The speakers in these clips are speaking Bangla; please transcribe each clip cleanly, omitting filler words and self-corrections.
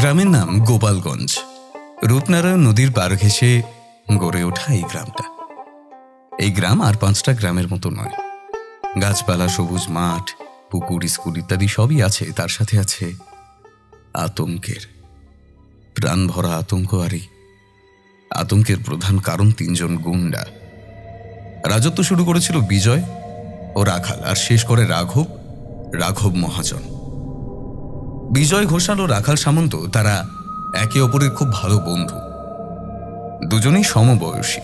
গ্রামের নাম গোপালগঞ্জ। রূপনারায়ণ নদীর পার ঘেঁষে গড়ে ওঠা এই গ্রামটা। এই গ্রাম আর 5টা গ্রামের মতো নয়। গাছপালা, সবুজ মাঠ, পুকুর, স্কুল ইত্যাদি সবই আছে। তার সাথে আছে আতঙ্কের, প্রাণ ভরা আতঙ্ক। আর এই আতঙ্কের প্রধান কারণ 3জন গুন্ডা। রাজত্ব শুরু করেছিল বিজয় ও রাখাল, আর শেষ করে রাঘব মহাজন। বিজয় ঘোষাল ও রাখাল সামন্ত তারা একে অপরের খুব ভালো বন্ধু, দুজনেই সমবয়সী।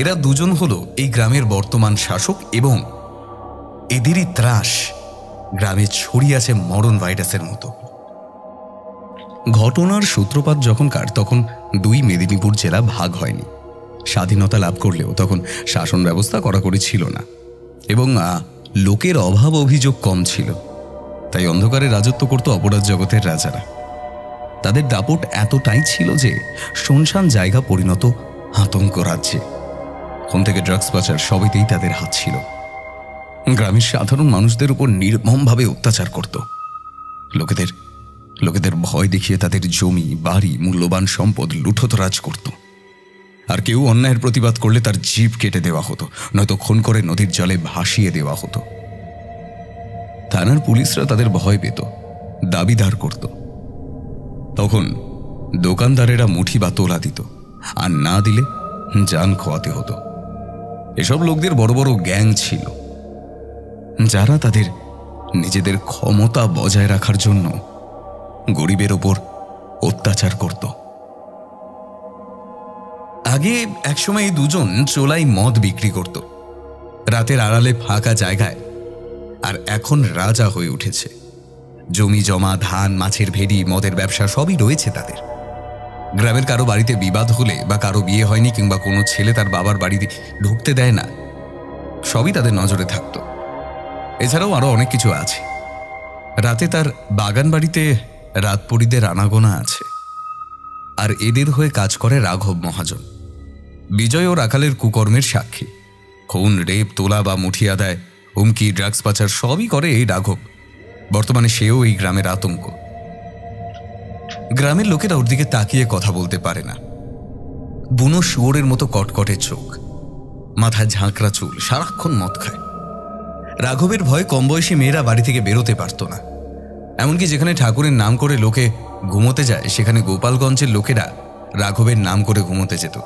এরা দুজন হলো এই গ্রামের বর্তমান শাসক, এবং এদেরই ত্রাস গ্রামে ছড়িয়ে আছে মরণ ভাইরাসের মতো। ঘটনার সূত্রপাত যখনকার, তখন 2 মেদিনীপুর জেলা ভাগ হয়নি। স্বাধীনতা লাভ করলেও তখন শাসন ব্যবস্থা কড়াকড়ি ছিল না, এবং লোকের অভাব অভিযোগ কম ছিল। তাই অন্ধকারে রাজত্ব করত অপরাধ জগতের রাজারা। তাদের দাপট এতটাই ছিল যে শুনশান জায়গা পরিণত আতঙ্ক রাজ্যে। খুন থেকে ড্রাগস পাচার সবইতেই তাদের হাত ছিল। গ্রামের সাধারণ মানুষদের উপর নির্মমভাবে অত্যাচার করত। লোকেদের ভয় দেখিয়ে তাদের জমি, বাড়ি, মূল্যবান সম্পদ লুঠতরাজ করত। আর কেউ অন্যায়ের প্রতিবাদ করলে তার জিভ কেটে দেওয়া হতো, নয়তো খুন করে নদীর জলে ভাসিয়ে দেওয়া হতো। থানার পুলিশরা তাদের ভয় পেত, দাবিদার করত। তখন দোকানদারেরা মুঠি বা তোলা দিত, আর না দিলে জান খোয়াতে হতো। এসব লোকদের বড় বড় গ্যাং ছিল, যারা তাদের নিজেদের ক্ষমতা বজায় রাখার জন্য গরিবের ওপর অত্যাচার করত। আগে একসময় এই দুজন চোলাই মদ বিক্রি করত রাতের আড়ালে ফাঁকা জায়গায়, আর এখন রাজা হয়ে উঠেছে। জমি জমা, ধান, মাছের ভেড়ি, মদের ব্যবসা সবই রয়েছে তাদের। গ্রামের কারো বাড়িতে বিবাদ হলে, বা কারো বিয়ে হয়নি, কিংবা কোনো ছেলে তার বাবার বাড়িতে ঢুকতে দেয় না, সবই তাদের নজরে থাকত। এছাড়াও আরো অনেক কিছু আছে। রাতে তার বাগান বাড়িতে রাতপরীদের আনাগোনা আছে। আর এদের হয়ে কাজ করে রাঘব মহাজন, বিজয় ও রাখালের কুকর্মের সাক্ষী। খুন, রেপ, তোলা বা মুঠি আদায়, হুমকি, ড্রাগস পাচার সবই করে এই রাঘব। বর্তমানে সেও এই গ্রামের আতঙ্ক। গ্রামের লোকেরা ওর দিকে তাকিয়ে কথা বলতে পারে না। বুনো শুয়োরের মতো কটকটে চোখ, মাথায় ঝাঁকড়া চুল, সারাক্ষণ মদ খায়। রাঘবের ভয়ে কম বয়সী মেয়েরা বাড়ি থেকে বেরোতে পারত না। এমনকি যেখানে ঠাকুরের নাম করে লোকে ঘুমোতে যায়, সেখানে গোপালগঞ্জের লোকেরা রাঘবের নাম করে ঘুমোতে যেত।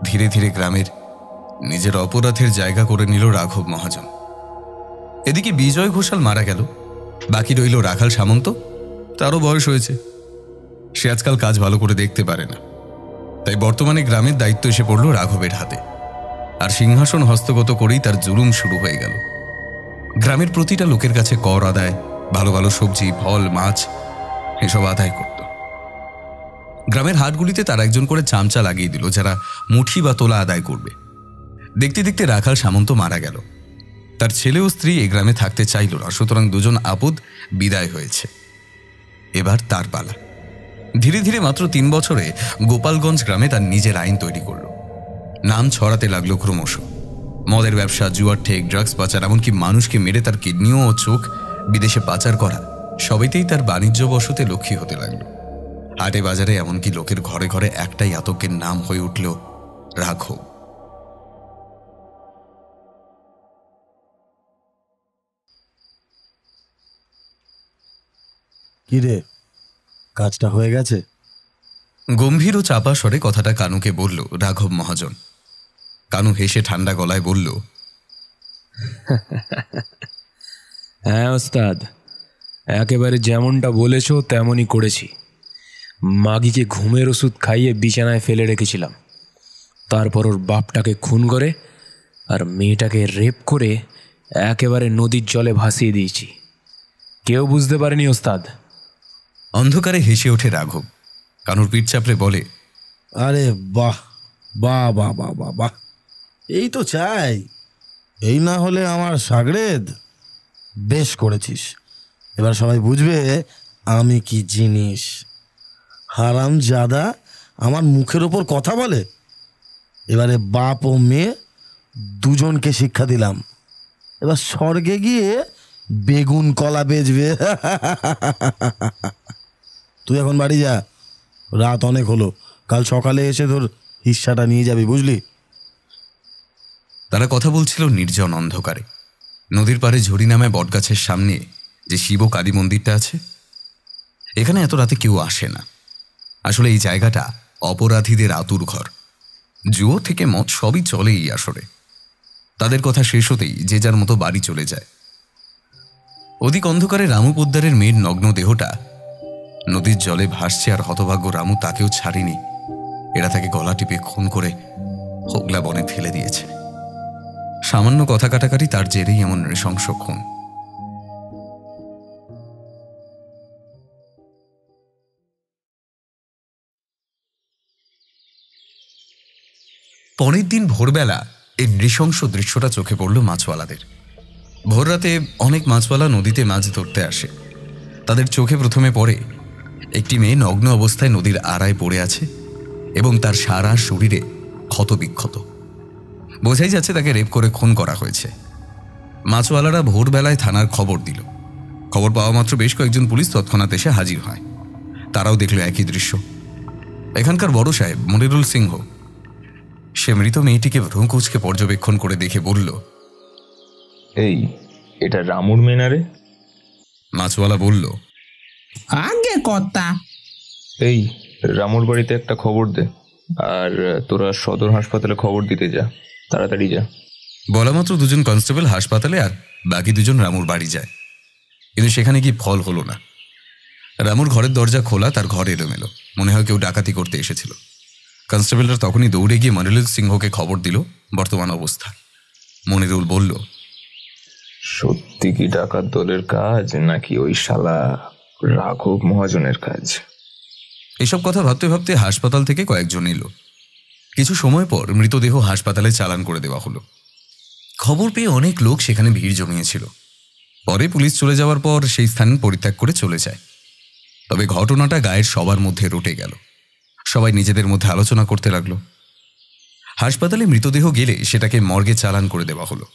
ধীরে ধীরে গ্রামের নিজের অপরাধের জায়গা করে নিল রাঘব মহাজন। এদিকে বিজয় ঘোষাল মারা গেল, বাকি রইল রাখাল সামন্ত। তারও বয়স হয়েছে, সে আজকাল কাজ ভালো করে দেখতে পারে না। তাই বর্তমানে গ্রামের দায়িত্ব এসে পড়ল রাঘবের হাতে, আর সিংহাসন হস্তগত করেই তার জুলুম শুরু হয়ে গেল। গ্রামের প্রতিটা লোকের কাছে কর আদায়, ভালো ভালো সবজি, ফল, মাছ এসব আদায় করত। গ্রামের হাটগুলিতে তার একজন করে চামচা লাগিয়ে দিল, যারা মুঠি বা তোলা আদায় করবে। দেখতে দেখতে রাখাল সামন্ত মারা গেল। তার ছেলে ও স্ত্রী এ গ্রামে থাকতে চাইল না, সুতরাং দুজন আপদ বিদায় হয়েছে। এবার তার পালা। ধীরে ধীরে মাত্র 3 বছরে গোপালগঞ্জ গ্রামে তার নিজের আইন তৈরি করল। নাম ছড়াতে লাগলো ক্রমশ। মদের ব্যবসা, জুয়ার ঠেক, ড্রাগস পাচার, এমনকি মানুষকে মেরে তার কিডনিও ও চোখ বিদেশে পাচার করা, সবইতেই তার বাণিজ্য বশতে লক্ষ্মী হতে লাগলো। হাটে বাজারে, এমনকি লোকের ঘরে ঘরে একটাই আতঙ্কের নাম হয়ে উঠল রাঘব। কি রে, কাজটা হয়ে গেছে? গম্ভীর ও চাপা স্বরে কথাটা কানুকে বলল রাঘব মহাজন। কানু হেসে ঠান্ডা গলায় বলল, হ্যাঁ ওস্তাদ, একেবারে যেমনটা বলেছ তেমনই করেছি। মাগিকে ঘুমের ওষুধ খাইয়ে বিছানায় ফেলে রেখেছিলাম। তারপর ওর বাপটাকে খুন করে আর মেয়েটাকে রেপ করে একেবারে নদীর জলে ভাসিয়ে দিয়েছি। কেউ বুঝতে পারেনি ওস্তাদ। অন্ধকারে হেসে ওঠে রাঘব। কানুর পিঠ চাপড়ে বলে, আরে বাহ বাহ বাহ বাহ বাহ বাহ, এই তো চাই। এই না হলে আমার সাগরেদ। বেশ করেছিস। এবার সবাই বুঝবে আমি কি জিনিস। হারামজাদা আমার মুখের ওপর কথা বলে। এবারে বাপ ও মেয়ে দুজনকে শিক্ষা দিলাম। এবার স্বর্গে গিয়ে বেগুন কলা বেচবে। তুই এখন বাড়ি যা, রাত অনেক হলো। কাল সকালে এসে তোর হিস্সাটা নিয়ে যাবি, বুঝলি? তারা কথা বলছিল নির্জন অন্ধকারে। নদীর পাড়ে ঝুড়ি নামে বটগাছের সামনে যে শিব কালী মন্দিরটা আছে, এখানে এত রাতে কেউ আসে না। আসলে এই জায়গাটা অপরাধীদের আতুর ঘর। জুয়ো থেকে মদ সবই চলে এই আসরে। তাদের কথা শেষ হতেই যে যার মতো বাড়ি চলে যায়। অধিক অন্ধকারে রামু পোদ্দারের মেয়ের নগ্ন দেহটা নদীর জলে ভাসছে, আর হতভাগ্য রামু তাকেও ছাড়েনি। এরা তাকে গলা টিপে খুন করে হোগলা বনে ফেলে দিয়েছে। সামান্য কথা কাটাকাটি, তার জেরেই এমন নৃশংস খুন। পরের দিন ভোরবেলা এই নৃশংস দৃশ্যটা চোখে পড়ল মাছওয়ালাদের। ভোররাতে অনেক মাছওয়ালা নদীতে মাছ ধরতে আসে। তাদের চোখে প্রথমে পড়ে একটি মেয়ে নগ্ন অবস্থায় নদীর আড়ায় পড়ে আছে এবং তার সারা শরীরে ক্ষতবিক্ষত। বোঝাই যাচ্ছে তাকে রেপ করে খুন করা হয়েছে। মাছওয়ালারা ভোরবেলায় থানার খবর দিল। খবর পাওয়া মাত্র বেশ কয়েকজন পুলিশ তৎক্ষণাৎ এসে হাজির হয়। তারাও দেখল একই দৃশ্য। এখানকার বড় সাহেব মনিরুল সিংহ, সে মৃত মেয়েটিকে ভ্রু কুঁচকে পর্যবেক্ষণ করে দেখে বলল, এই, এটা রামুর মেয়ে না রে? মাছওয়ালা বলল, আগে কর্তা। এই, রামুর বাড়িতে একটা খবর দে, আর তোরা সদর হাসপাতালে খবর দিতে যা, তাড়াতাড়ি যা। বলা মাত্র দুজন কনস্টেবল হাসপাতালে আর বাকি দুজন রামুর বাড়ি যায়। কিন্তু সেখানে কি ফল হলো না। রামুর ঘরের দরজা খোলা, তার ঘর এলোমেলো, মনে হয় কেউ ডাকাতি করতে এসেছিল। কনস্টেবলরা তখনই দৌড়ে গিয়ে মনিরুল সিংহকে খবর দিল বর্তমান অবস্থা। মনিরুল বলল, সত্যি কি ডাকাত দলের কাজ নাকি ওই শালা রাঘব মহাজনের কাজ? এসব কথা ভাবতে ভাবতে হাসপাতাল থেকে কয়েকজন এলো। কিছু সময় পর মৃতদেহ হাসপাতালে চালান করে দেওয়া হলো। খবর পেয়ে অনেক লোক সেখানে ভিড় জমিয়েছিল। পরে পুলিশ চলে যাওয়ার পর সেই স্থান পরিত্যাগ করে চলে যায়। তবে ঘটনাটা গায়ের সবার মধ্যে রটে গেল। সবাই নিজেদের মধ্যে আলোচনা করতে লাগলো। হাসপাতালে মৃতদেহ গেলে সেটাকে মর্গে চালান করে দেওয়া হলো।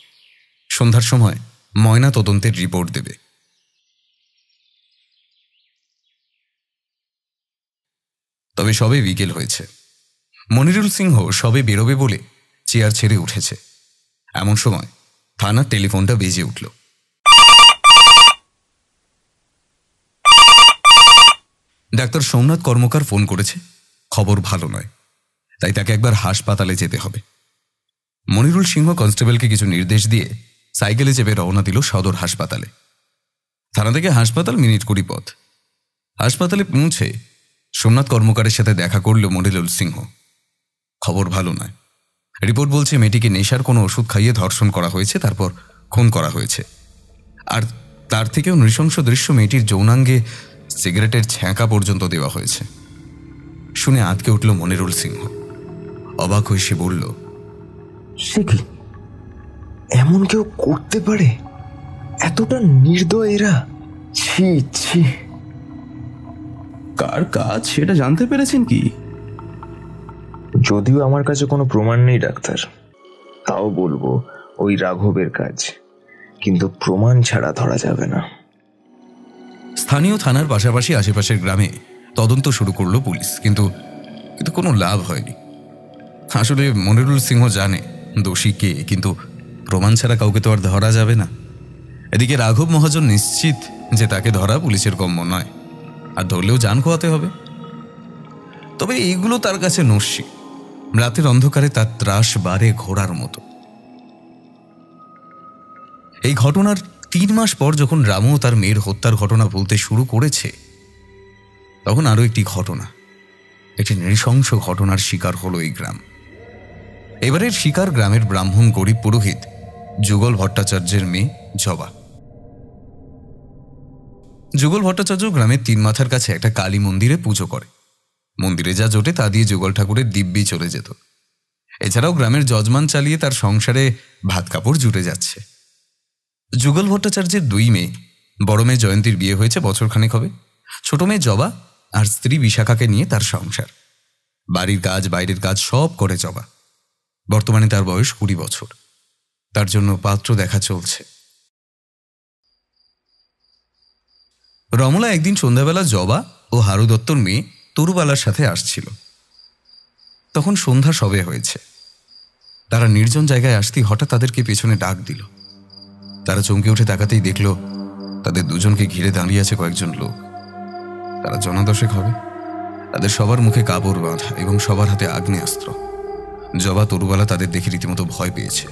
সন্ধ্যার সময় ময়না তদন্তের রিপোর্ট দেবে। তবে সবে বিকেল হয়েছে। মনিরুল সিংহ সবে বেরোবে বলে চেয়ার ছেড়ে উঠেছে। এমন সময় থানার টেলিফোনটা বেজে উঠল। ডাক্তার সোমনাথ কর্মকার ফোন করেছে। খবর ভালো নয়, তাই তাকে একবার হাসপাতালে যেতে হবে। মনিরুল সিংহ কনস্টেবলকে কিছু নির্দেশ দিয়ে সাইকেলে চেপে রওনা দিল সদর হাসপাতালে। থানা থেকে হাসপাতাল মিনিট 20 পথ। হাসপাতালে পৌঁছে সোমনাথ কর্মকারের সাথে দেখা করল মনিরুল সিংহ। খবর ভালো নয়। রিপোর্ট বলছে মেয়েটিকে নেশার কোনো ওষুধ খাইয়ে ধর্ষণ করা হয়েছে, তারপর খুন করা হয়েছে। আর তার থেকেও নৃশংস দৃশ্য, মেয়েটির যৌনাঙ্গে সিগারেটের ছ্যাঁকা পর্যন্ত দেওয়া হয়েছে। শুনে আঁতকে উঠল মনিরুল সিংহ। অবাক হয়ে সে বলল, সে কি এমন কেউ করতে পারে? এতটা নির্দয় এরা! ছি ছি! কার কাজ সেটা জানতে পেরেছেন কি? যদিও আমার কাছে কোনো প্রমাণ নেই ডাক্তার, তাও বলবো ওই রাঘবের কাজ, কিন্তু প্রমাণ ছাড়া ধরা যাবে না। স্থানীয় থানার পাশাপাশি আশেপাশের গ্রামে তদন্ত শুরু করলো পুলিশ, কিন্তু কোনো লাভ হয়নি। আসলে মনিরুল সিংহ জানে দোষী কে, কিন্তু প্রমাণ ছাড়া কাউকে তো আর ধরা যাবে না। এদিকে রাঘব মহাজন নিশ্চিত যে তাকে ধরা পুলিশের কম্য নয়, আর ধরলেও জান খোয়াতে হবে। তবে এইগুলো তার কাছে নস্যি। রাতের অন্ধকারে তার ত্রাস বাড়ে ঘোড়ার মতো। এই ঘটনার 3 মাস পর যখন রামু তার মেয়ের হত্যার ঘটনা বলতে শুরু করেছে, তখন আরো একটি ঘটনা, একটি নৃশংস ঘটনার শিকার হলো এই গ্রাম। এবারের শিকার গ্রামের ব্রাহ্মণ গরিব পুরোহিত যুগল ভট্টাচার্যের মেয়ে জবা। যুগল ভট্টাচার্য গ্রামের 3 মাথার কাছে একটা কালী মন্দিরে পুজো করে। মন্দিরে যা জোটে তা দিয়ে যুগল ঠাকুরের দিব্যি চলে যেত। এছাড়াও গ্রামের যজমান চালিয়ে তার সংসারে ভাত কাপড় জুটে যাচ্ছে। যুগল ভট্টাচার্যের 2 মেয়ে। বড় মেয়ে জয়ন্তীর বিয়ে হয়েছে বছরখানেক হবে। ছোট মেয়ে জবা আর স্ত্রী বিশাখাকে নিয়ে তার সংসার। বাড়ির কাজ বাইরের কাজ সব করে জবা। বর্তমানে তার বয়স 20 বছর। তার জন্য পাত্র দেখা চলছে। রমলা একদিন সন্ধ্যাবেলা জবা ও হারু দত্তর মেয়ে তরুবালার সাথে আসছিল। তখন সন্ধ্যা সবে হয়েছে। তারা নির্জন জায়গায় আসতেই হঠাৎ তাদেরকে পেছনে ডাক দিল। তারা চমকে উঠে তাকাতেই দেখল তাদের দুজনকে ঘিরে দাঁড়িয়ে আছে কয়েকজন লোক। তারা জনাদশেক হবে। তাদের সবার মুখে কাপড় বাঁধা এবং সবার হাতে আগ্নেয়াস্ত্র। জবা তরুবালা তাদের দেখে রীতিমতো ভয় পেয়েছে।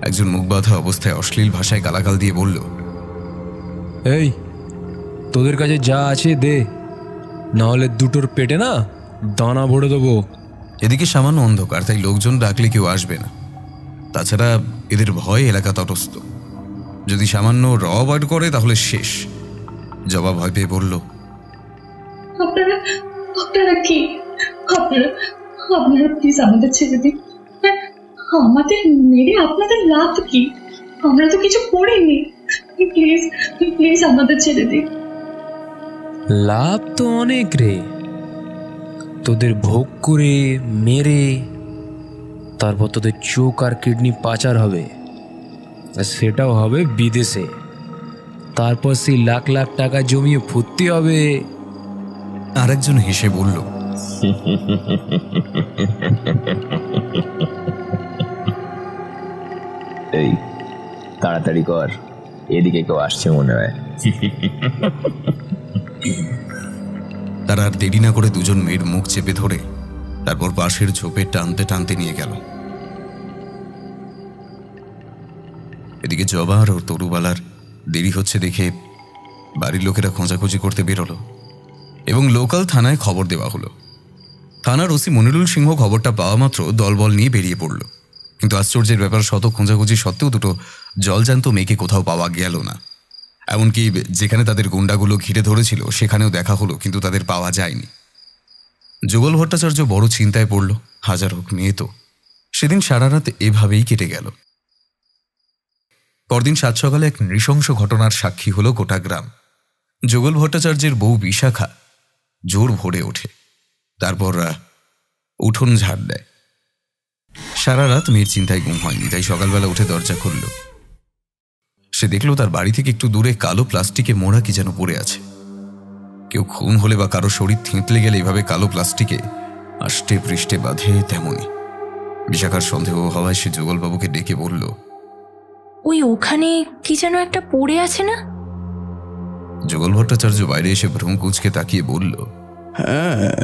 একজন মুখ বাঁধা অবস্থায় অশ্লীল ভাষায় গালাগাল দিয়ে বলল, এই, তোদের কাছে যা আছে দে, নাহলে দুটোর পেটে না দানা ভরে দেবো। এদিকে সামান্য অন্ধকার, তাই লোকজন ডাকলে কেউ আসবে না। তাছাড়া এদের ভয় এলাকা তটস্থ। যদি সামান্য অ্যাভয়েড করে তাহলে শেষ। জবা ভয় পেয়ে বলল, আপনারা কি? আপনারা প্লিজ আমাদের ছেড়ে দিন। আমাদের মেরে আপনাদের লাভ কি? আমরা তো কিছু করিনি। প্লিজ প্লিজ আমাদের ছেড়ে দিন। লাভ তো অনেক রে, তোদের ভোগ করে মেরে তারপর তোদের চোখ আর কিডনি পাচার হবে, আর সেটাও হবে বিদেশে। তারপর সেই লাখ লাখ টাকা জমিয়ে ফুর্তি হবে। আরেকজন হেসে বলল, এই তাড়াতাড়ি কর, এদিকে কেউ আসছে মনে হয়। তারা আর দেরি না করে দুজন মেয়ের মুখ চেপে ধরে তারপর পাশের ঝোপে টানতে টানতে নিয়ে গেল। এদিকে জবা আর ওর তরুবালার দেরি হচ্ছে দেখে বাড়ির লোকেরা খোঁজাখুঁজি করতে বেরোলো এবং লোকাল থানায় খবর দেওয়া হলো। থানার ওসি মনিরুল সিংহ খবরটা পাওয়া মাত্র দলবল নিয়ে বেরিয়ে পড়ল। কিন্তু আশ্চর্যের ব্যাপার, শত খোঁজাখুঁজি সত্ত্বেও দুটো জলজান্ত মেয়েকে কোথাও পাওয়া গেল না। এমনকি যেখানে তাদের গুন্ডাগুলো ঘিরে ধরেছিল সেখানেও দেখা হলো, কিন্তু তাদের পাওয়া যায়নি। যুগল ভট্টাচার্য বড় চিন্তায় পড়ল। হাজার হোক মেয়ে তো। সেদিন সারা রাত এভাবেই কেটে গেল। পরদিন সাত সকালে এক নৃশংস ঘটনার সাক্ষী হলো গোটা গ্রাম। যুগল ভট্টাচার্যের বউ বিশাখা জোর ভরে ওঠে, তারপর উঠোন ঝাড় দেয়। সারা রাত মেয়ের চিন্তায় ঘুম হয়নি, তাই সকালবেলা উঠে দরজা খুলল। সে দেখল তার বাড়ি থেকে একটু দূরে কালো প্লাস্টিকে মোড়া কি যেন পড়ে আছে। কেউ খুন হলে বা কারো শরীর থেঁতলে গেলে এভাবে কালো প্লাস্টিকে আষ্টে পৃষ্ঠে বাঁধে, তেমনই। বিশাখার সন্দেহ হওয়ায় সে যুগলবাবুকে ডেকে বলল, ওই ওখানে কি যেন একটা পড়ে আছে না? যুগল ভট্টাচার্য বাইরে এসে ভ্রম কুঁচকে তাকিয়ে বলল, হ্যাঁ,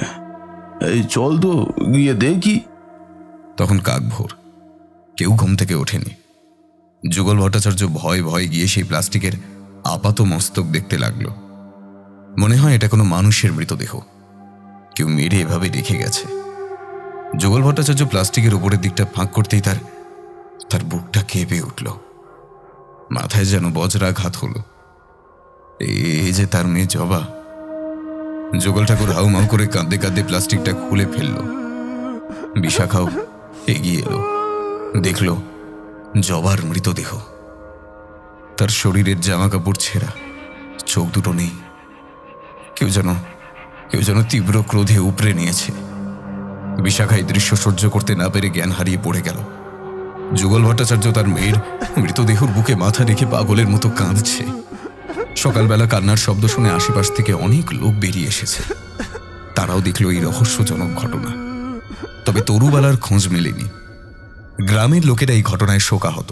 এই চল তো গিয়ে দেখি। তখন কাক ভোর, কেউ ঘুম থেকে ওঠেনি। যুগল ভট্টাচার্য ভয় ভয় গিয়ে সেই প্লাস্টিকের আপাত মস্তক দেখতে লাগলো। মনে হয় এটা কোনো মানুষের মৃতদেহ, কেউ মেরে এভাবে রেখে গেছে। যুগল ভট্টাচার্য প্লাস্টিকের উপরের দিকটা ফাঁক করতেই তার বুকটা কেঁপে উঠল। মাথায় যেন বজ্রাঘাত হলো। এই যে তার মেয়ে জবা। যুগল ঠাকুর হাউমাউ করে কাঁদতে কাঁদতে প্লাস্টিকটা খুলে ফেলল। বিশাখাও এগিয়ে এলো, দেখল জবার মৃতদেহ। তার শরীরের জামা কাপড় ছেঁড়া, চোখ দুটো নেই। কেউ যেন তীব্র ক্রোধে উপড়ে নিয়েছে। বিশাখা এই দৃশ্য সহ্য করতে না পেরে জ্ঞান হারিয়ে পড়ে গেল। যুগল ভট্টাচার্য তার মেয়ের মৃতদেহর বুকে মাথা রেখে পাগলের মতো কাঁদছে। সকালবেলা কান্নার শব্দ শুনে আশেপাশ থেকে অনেক লোক বেরিয়ে এসেছে। তারাও দেখল এই রহস্যজনক ঘটনা। তবে তরুবালার খোঁজ মেলেনি। গ্রামের লোকেরা এই ঘটনায় শোকাহত।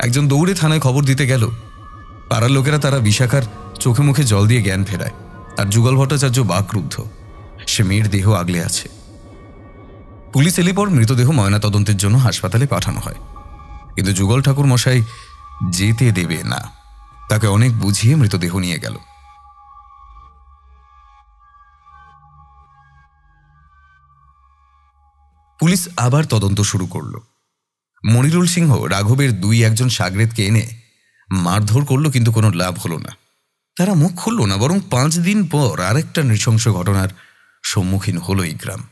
একজন দৌড়ে থানায় খবর দিতে গেল। পাড়ার লোকেরা তারা বিশাখার চোখে মুখে জল দিয়ে জ্ঞান ফেরায়, আর যুগল ভট্টাচার্য বাকরুদ্ধ। সে মেয়ের দেহ আগলে আছে। পুলিশ এলে পর মৃতদেহ ময়নাতদন্তের জন্য হাসপাতালে পাঠানো হয়, কিন্তু যুগল ঠাকুর মশাই যেতে দেবে না। তাকে অনেক বুঝিয়ে মৃতদেহ নিয়ে গেল। পুলিশ আবার তদন্ত শুরু করল। মনিরুল সিংহ রাঘবের 2-1 সাগরেদকে এনে মারধর করলো, কিন্তু কোনো লাভ হলো না। তারা মুখ খুলল না, বরং 5 দিন পর আরেকটা নৃশংস ঘটনার সম্মুখীন হলো এই গ্রাম।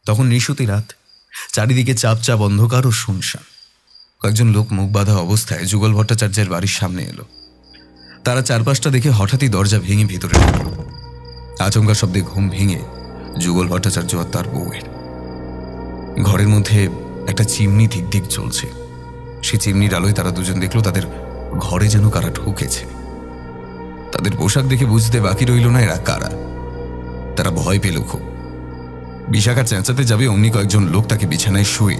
তখন নিশুতি রাত, চারিদিকে চাপচাপ অন্ধকার ও শুনশান। কয়েকজন লোক মুখ বাঁধা অবস্থায় যুগল ভট্টাচার্যের বাড়ির সামনে এলো। তারা চারপাশটা দেখে হঠাৎই দরজা ভেঙে ভিতরে ঢুকল। আচমকা শব্দে ঘুম ভেঙে যুগল ভট্টাচার্য আর তার বউয়ের। ঘরের মধ্যে একটা চিমনি ধিক ধিক চলছে। সেই চিমনির আলোয় তারা দুজন দেখল তাদের ঘরে যেন কারা ঢুকেছে। তাদের পোশাক দেখে বুঝতে বাকি রইল না এরা কারা। তারা ভয় পেল খুব। বিশাখা চেঁচাতে যাবে অমনি কয়েকজন লোক তাকে বিছানায় শুয়ে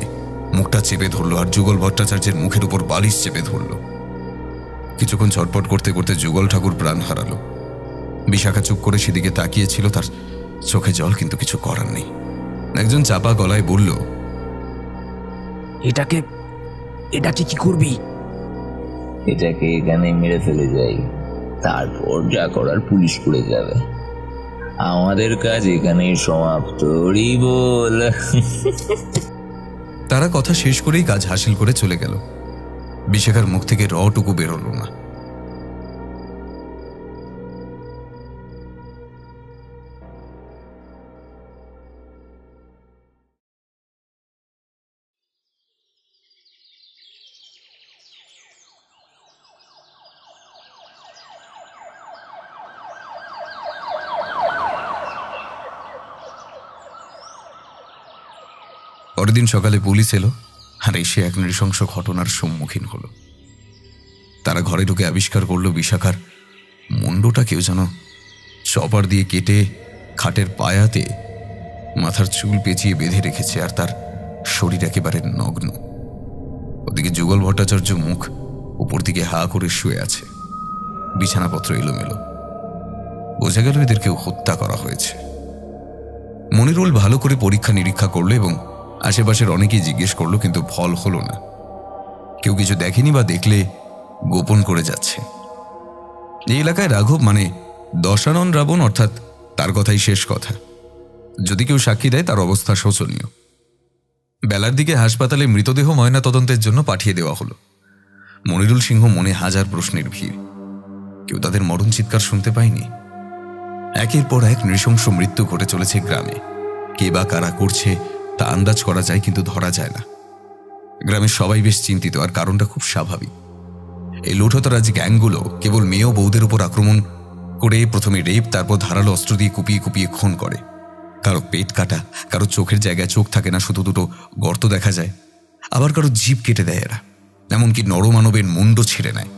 মুখটা চেপে ধরল আর যুগল ভট্টাচার্যের মুখের উপর বালিশ চেপে ধরল। কিছুক্ষণ ছটপট করতে করতে যুগল ঠাকুর প্রাণ হারালো। বিশাখা চুপ করে সেদিকে তাকিয়েছিল, তার চোখে জল, কিন্তু কিছু করার নেই। একজন চাপা গলায় বলল, এটাকে কি করবি? এটাকে এখানে মেরে ফেলে যাই, তারপর যা করার পুলিশ করে যাবে। আমাদের কাজ এখানেই সমাপ্ত। বল। তারা কথা শেষ করেই কাজ হাসিল করে চলে গেল। বিশাখার মুখ থেকে রটুকু বেরোল না। পরের দিন সকালে পুলিশ এলো আর এসে এক নৃশংস ঘটনার সম্মুখীন হলো। তারা ঘরে ঢুকে আবিষ্কার করলো বিশাখার মুন্ডটা কেউ যেন চপার দিয়ে কেটে খাটের পায়াতে মাথার চুল পেঁচিয়ে বেঁধে রেখেছে, আর তার শরীর একেবারে নগ্ন। ওদিকে যুগল ভট্টাচার্য মুখ উপর দিকে হা করে শুয়ে আছে, বিছানাপত্র এলোমেলো। বোঝা গেল এদের কেউ হত্যা করা হয়েছে। মনিরুল ভালো করে পরীক্ষা নিরীক্ষা করলো এবং আশেপাশের অনেকেই জিজ্ঞেস করলো, কিন্তু ফল হলো না। কেউ কিছু দেখেনি বা দেখলে গোপন করে যাচ্ছে। এই এলাকায় রাঘব মানে দশানন রাবণ, অর্থাৎ তার কথাই শেষ কথা। যদি কেউ সাক্ষী দেয় তার অবস্থা শোচনীয়। বেলার দিকে হাসপাতালে মৃতদেহ ময়না তদন্তের জন্য পাঠিয়ে দেওয়া হলো। মনিরুল সিংহ মনে হাজার প্রশ্নের ভিড়। কেউ তাদের মরণ চিৎকার শুনতে পায়নি। একের পর এক নৃশংস মৃত্যু ঘটে চলেছে গ্রামে। কে বা কারা করছে তা আন্দাজ করা যায়, কিন্তু ধরা যায় না। গ্রামের সবাই বেশ চিন্তিত, আর কারণটা খুব স্বাভাবিক। এই লুঠতরাজ গ্যাংগুলো কেবল মেয়ে ও বউদের উপর আক্রমণ করে প্রথমে রেপ, তারপর ধারালো অস্ত্র দিয়ে কুপিয়ে কুপিয়ে খুন করে। কারো পেট কাটা, কারো চোখের জায়গায় চোখ থাকে না, শুধু দুটো গর্ত দেখা যায়। আবার কারো জিভ কেটে দেয় এরা, এমনকি নরমানবের মুন্ড ছিঁড়ে নেয়।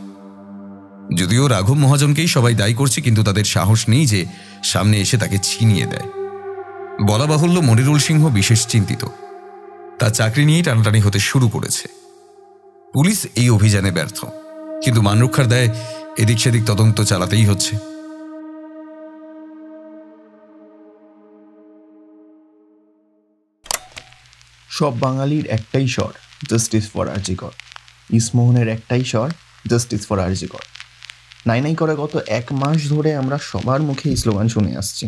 যদিও রাঘব মহাজনকেই সবাই দায়ী করছে, কিন্তু তাদের সাহস নেই যে সামনে এসে তাকে ছিনিয়ে দেয়। বলা বাহুল্য, মনিরুল সিংহ বিশেষ চিন্তিত। তার চাকরি নিয়েই টানাটানি হতে শুরু করেছে। পুলিশ এই অভিযানে ব্যর্থ, কিন্তু মানরক্ষার দায় এদিক সেদিক তদন্ত চালাতেই হচ্ছে। সব বাঙালির একটাই স্বর, জাস্টিস ফর আরজি কর। ইসমোহনের একটাই স্বর, জাস্টিস ফর আরজি কর। নাই করে গত 1 মাস ধরে আমরা সবার মুখে এই স্লোগান শুনে আসছি।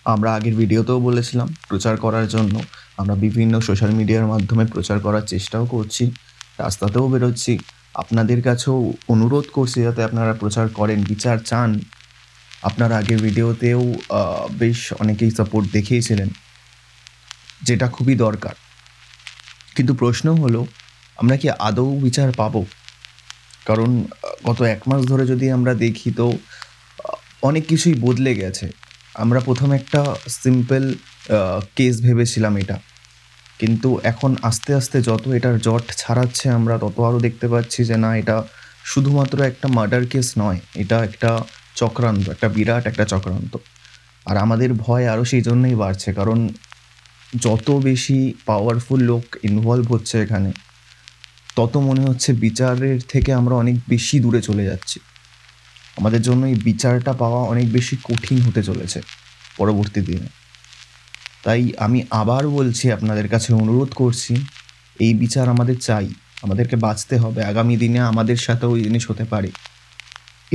আমরা আগের ভিডিওতেও বলেছিলাম, প্রচার করার জন্য আমরা বিভিন্ন সোশ্যাল মিডিয়ার মাধ্যমে প্রচার করার চেষ্টাও করছি, রাস্তাতেও বেরোচ্ছি। আপনাদের কাছেও অনুরোধ করছি যাতে আপনারা প্রচার করেন, বিচার চান। আপনারা আগের ভিডিওতেও বেশ অনেকেই সাপোর্ট দেখিয়েছিলেন, যেটা খুবই দরকার। কিন্তু প্রশ্ন হলো, আমরা কি আদৌ বিচার পাবো? কারণ গত 1 মাস ধরে যদি আমরা দেখি তো অনেক কিছুই বদলে গেছে। আমরা প্রথমে একটা সিম্পল কেস ভেবেছিলাম এটা, কিন্তু এখন আস্তে আস্তে যত এটার জট ছাড়াচ্ছে আমরা, তত আরও দেখতে পাচ্ছি যে না, এটা শুধুমাত্র একটা মার্ডার কেস নয়, এটা একটা চক্রান্ত, একটা বিরাট একটা চক্রান্ত। আর আমাদের ভয় আরও সেই জন্যই বাড়ছে, কারণ যত বেশি পাওয়ারফুল লোক ইনভলভ হচ্ছে এখানে, তত মনে হচ্ছে বিচারের থেকে আমরা অনেক বেশি দূরে চলে যাচ্ছি। আমাদের জন্য এই বিচারটা পাওয়া অনেক বেশি কঠিন হতে চলেছে পরবর্তী দিনে। তাই আমি আবার বলছি, আপনাদের কাছে অনুরোধ করছি, এই বিচার আমাদের চাই, আমাদেরকে বাঁচতে হবে। আগামী দিনে আমাদের সাথেও ওই জিনিস হতে পারে।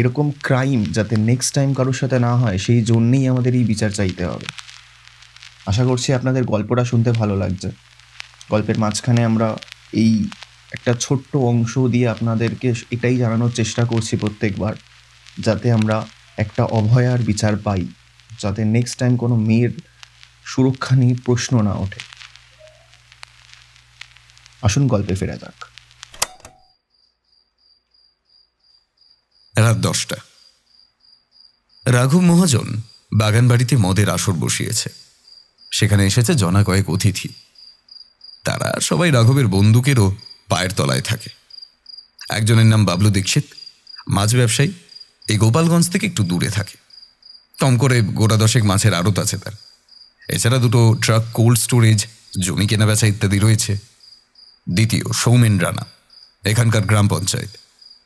এরকম ক্রাইম যাতে নেক্সট টাইম কারোর সাথে না হয়, সেই জন্যেই আমাদের এই বিচার চাইতে হবে। আশা করছি আপনাদের গল্পটা শুনতে ভালো লাগছে। গল্পের মাঝখানে আমরা এই একটা ছোট্ট অংশ দিয়ে আপনাদেরকে এটাই জানানোর চেষ্টা করছি প্রত্যেকবার, যাতে আমরা একটা অভয়ার বিচার পাই, যাতে নেক্সট টাইম কোনো মেয়ের সুরক্ষা নিয়ে প্রশ্ন না ওঠে। আসুন গল্পে ফেরা যাক। রাত 10টা। রাঘব মহাজন বাগানবাড়িতে মদের আসর বসিয়েছে। সেখানে এসেছে জনা কয়েক অতিথি। তারা সবাই রাঘবের বন্দুকেরও পায়ের তলায় থাকে। একজনের নাম বাবলু দীক্ষিত, মাছ ব্যবসায়ী, এই গোপালগঞ্জ থেকে একটু দূরে থাকে। কম করে গোটা 10 মাছের আড়ত আছে তার। এছাড়া 2টো ট্রাক কোল্ড স্টোরেজ, জমি কেনাবেচা ইত্যাদি রয়েছে। দ্বিতীয় সৌমেন রানা, এখানকার গ্রাম পঞ্চায়েত,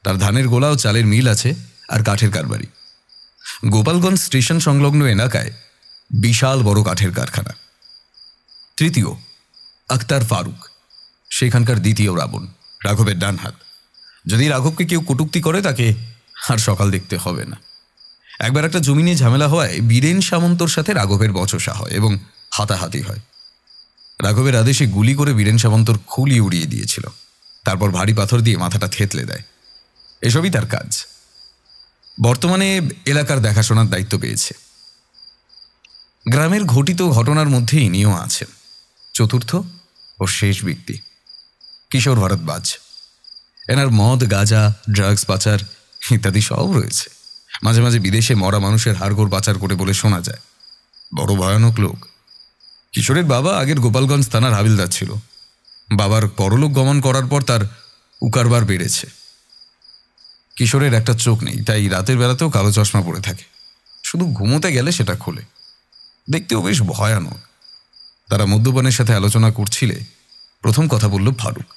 তার ধানের গোলা ও চালের মিল আছে আর কাঠের কারবারি। গোপালগঞ্জ স্টেশন সংলগ্ন এলাকায় বিশাল বড় কাঠের কারখানা। তৃতীয় আক্তার ফারুক, সেখানকার দ্বিতীয় রাবণ, রাঘবের ডান হাত। যদি রাঘবকে কেউ কটূক্তি করে তাকে আর সকাল দেখতে হবে না। একবার একটা জমি নিয়ে ঝামেলা হওয়ায় বীরেন সামন্তর সাথে রাঘবের বচসা হয় এবং হাতাহাতি হয়। রাঘবের আদেশে গুলি করে বীরেন সামন্তর খুলি উড়িয়ে দিয়েছিল, তারপর ভারী পাথর দিয়ে মাথাটা থেতলে দেয়। এসবই তার কাজ। বর্তমানে এলাকার দেখাশোনার দায়িত্ব পেয়েছে। গ্রামের ঘটিত ঘটনার মধ্যে ইনিও আছেন। চতুর্থ ও শেষ ব্যক্তি কিশোর ভরদ্বাজ। এনার মদ, গাঁজা, ড্রাগস পাচার ইত্যাদি সব রয়েছে। মাঝে মাঝে বিদেশে মরা মানুষের হাড়গোড় পাচার করে বলে শোনা যায়। বড় ভয়ানক লোক। কিশোরের বাবা আগের গোপালগঞ্জ থানার হাবিলদার ছিল। বাবার পরলোক গমন করার পর তার উকারবার বেড়েছে। কিশোরের একটা চোখ নেই, তাই রাতের বেলাতেও কালো চশমা পরে থাকে। শুধু ঘুমোতে গেলে সেটা খোলে। দেখতেও বেশ ভয়ানক। তারা মদ্যপানের সাথে আলোচনা করছিলে। প্রথম কথা বলল ফারুক।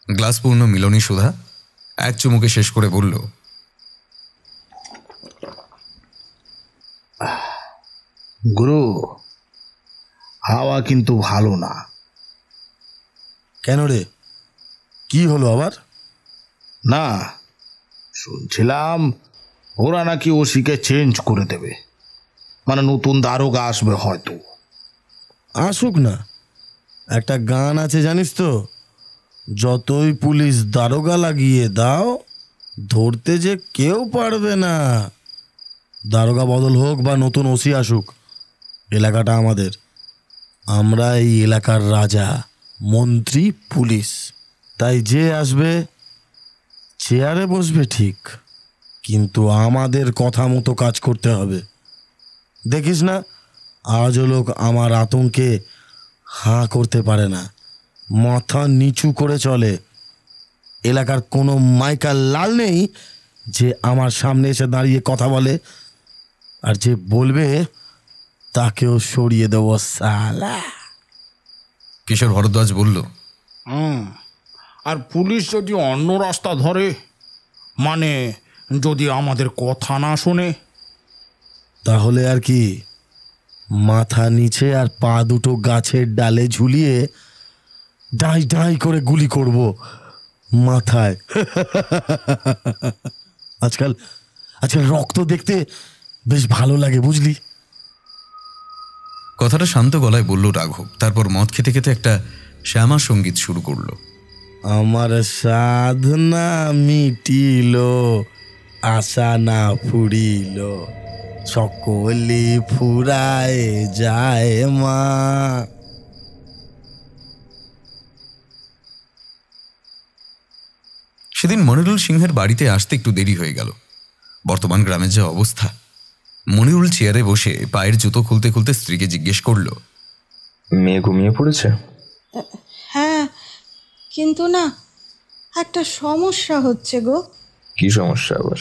গ্লাস পূর্ণ মিলনী সুধা এক চুমুকে শেষ করে বলল, গুরু, হাওয়া কিন্তু ভালো না। কেন রে, কি হলো আবার? না, শুনছিলাম ওরা নাকি ওসিকে চেঞ্জ করে দেবে, মানে নতুন দারোগা আসবে হয়তো। আসুক না। একটা গান আছে জানিস তো, যতই পুলিশ দারোগা লাগিয়ে দাও ধরতে যে কেউ পারবে না। দারোগা বদল হোক বা নতুন ওসি আসুক, এলাকাটা আমাদের। আমরা এই এলাকার রাজা, মন্ত্রী, পুলিশ। তাই যে আসবে চেয়ারে বসবে ঠিক, কিন্তু আমাদের কথা মতো কাজ করতে হবে। দেখিস না, আজও লোক আমার আতঙ্কে হাঁ করতে পারে না, মাথা নিচু করে চলে। এলাকার কোনো মাইকার লাল নেই যে আমার সামনে এসে দাঁড়িয়ে কথা বলে, আর যে বলবে তাকেও সরিয়ে দেব সালা। কিশোর ভরদ্বাজ বলল, আর পুলিশ যদি অন্য রাস্তা ধরে, মানে যদি আমাদের কথা না শোনে, তাহলে আর কি, মাথা নিচে আর পা দুটো গাছের ডালে ঝুলিয়ে ডাই ডাই করে গুলি করব মাথায়। আজকাল রক্ত দেখতে বেশ ভালো লাগে, বুঝলি? কথাটা শান্ত গলায় বলল রাঘব। তারপর মদ খেতে খেতে একটা শ্যামা সঙ্গীত শুরু করলো। আমার সাধনা মিটিল, আশা না ফুরিল, সকলি ফুরায় যায় মা। সেদিন মনিরুল সিংহের বাড়িতে আসতে একটু দেরি হয়ে গেল। বর্তমান গ্রামের যে অবস্থা। মনিরুল চেয়ারে বসে পায়ের জুতো খুলতে খুলতে স্ত্রীকে জিজ্ঞেস করল, মেয়ে ঘুমিয়ে পড়েছে? হ্যাঁ, কিন্তু না, একটা সমস্যা হচ্ছে গো। কি সমস্যা আবার?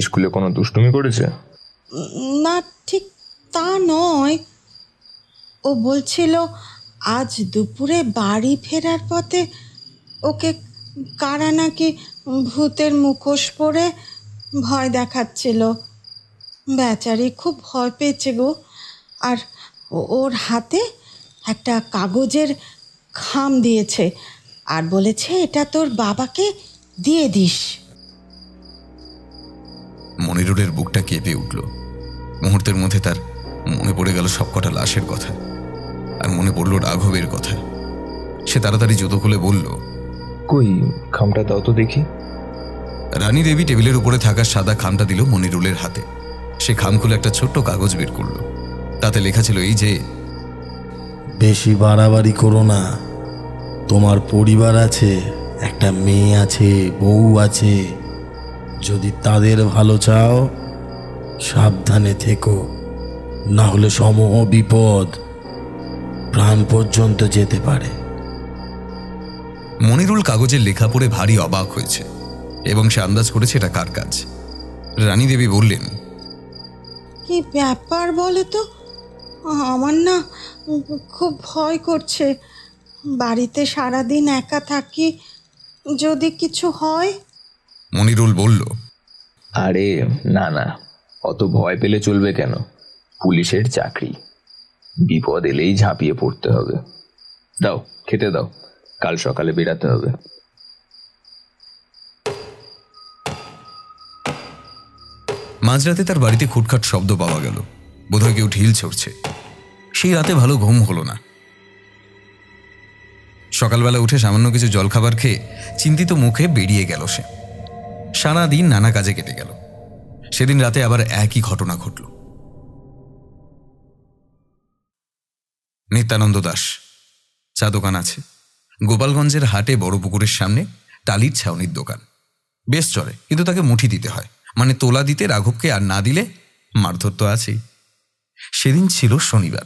স্কুলে কোনো দুষ্টুমি করেছে? না, ঠিক তা নয়। ও বলছিল আজ দুপুরে বাড়ি ফেরার পথে ওকে কারা নাকি ভূতের মুখোশ পরে ভয় দেখাচ্ছিল। বেচারি খুব ভয় পেয়েছে গো। আর ওর হাতে একটা কাগজের খাম দিয়েছে আর বলেছে এটা তোর বাবাকে দিয়ে দিস। মনিরুলের বুকটা কেঁপে উঠল। মুহূর্তের মধ্যে তার মনে পড়ে গেল সবকটা লাশের কথা, আর মনে পড়ল রাঘবের কথা। সে তাড়াতাড়ি জুতো খুলে বলল, কই খামটা দাও তো দেখি। রানী দেবী টেবিলের উপরে থাকা সাদা খামটা দিল মনিরুলের হাতে। সে খাম খুলে একটা ছোট্ট কাগজ বের করল। তাতে লেখা ছিল এই যে, বেশি বাড়াবাড়ি করো না, তোমার পরিবার আছে, একটা মেয়ে আছে, বউ আছে। যদি তাদের ভালো চাও সাবধানে থেকো, না হলে সমূহ বিপদ, প্রাণ পর্যন্ত যেতে পারে। মনিরুল কাগজের লেখা পড়ে ভারী অবাক হয়েছে। এবং সে আন্দাজ করেছে এটা কার কাজ। রানী দেবী বললেন, কি ব্যাপার বলো তো? আমার না খুব ভয় করছে। বাড়িতে সারাদিন একা থাকি, যদি কিছু হয়। মনিরুল বলল, আরে না না, অত ভয় পেলে চলবে কেন? পুলিশের চাকরি, বিপদ এলেই ঝাঁপিয়ে পড়তে হবে। দাও, খেতে দাও, কাল সকালে বেরাতে হবে। মাঝরাতে তার বাড়িতে খুটখাট শব্দ পাওয়া গেল, বোধহয় কেউ ঢিল ছড়ছে। সেই রাতে ভালো ঘুম হলো না। সকালবেলা উঠে সামান্য কিছু জলখাবার খেয়ে চিন্তিত মুখে বেরিয়ে গেল সে। সারাদিন নানা কাজে কেটে গেল। সেদিন রাতে আবার একই ঘটনা ঘটল। নিত্যানন্দ দাস, চা দোকান আছে গোপালগঞ্জের হাটে, বড় পুকুরের সামনে, টালির ছাউনির দোকান। বেশ চলে, কিন্তু তাকে মুঠি দিতে হয়, মানে তোলা দিতে রাঘবকে, আর না দিলে মারধর তো আছেই। সেদিন ছিল শনিবার।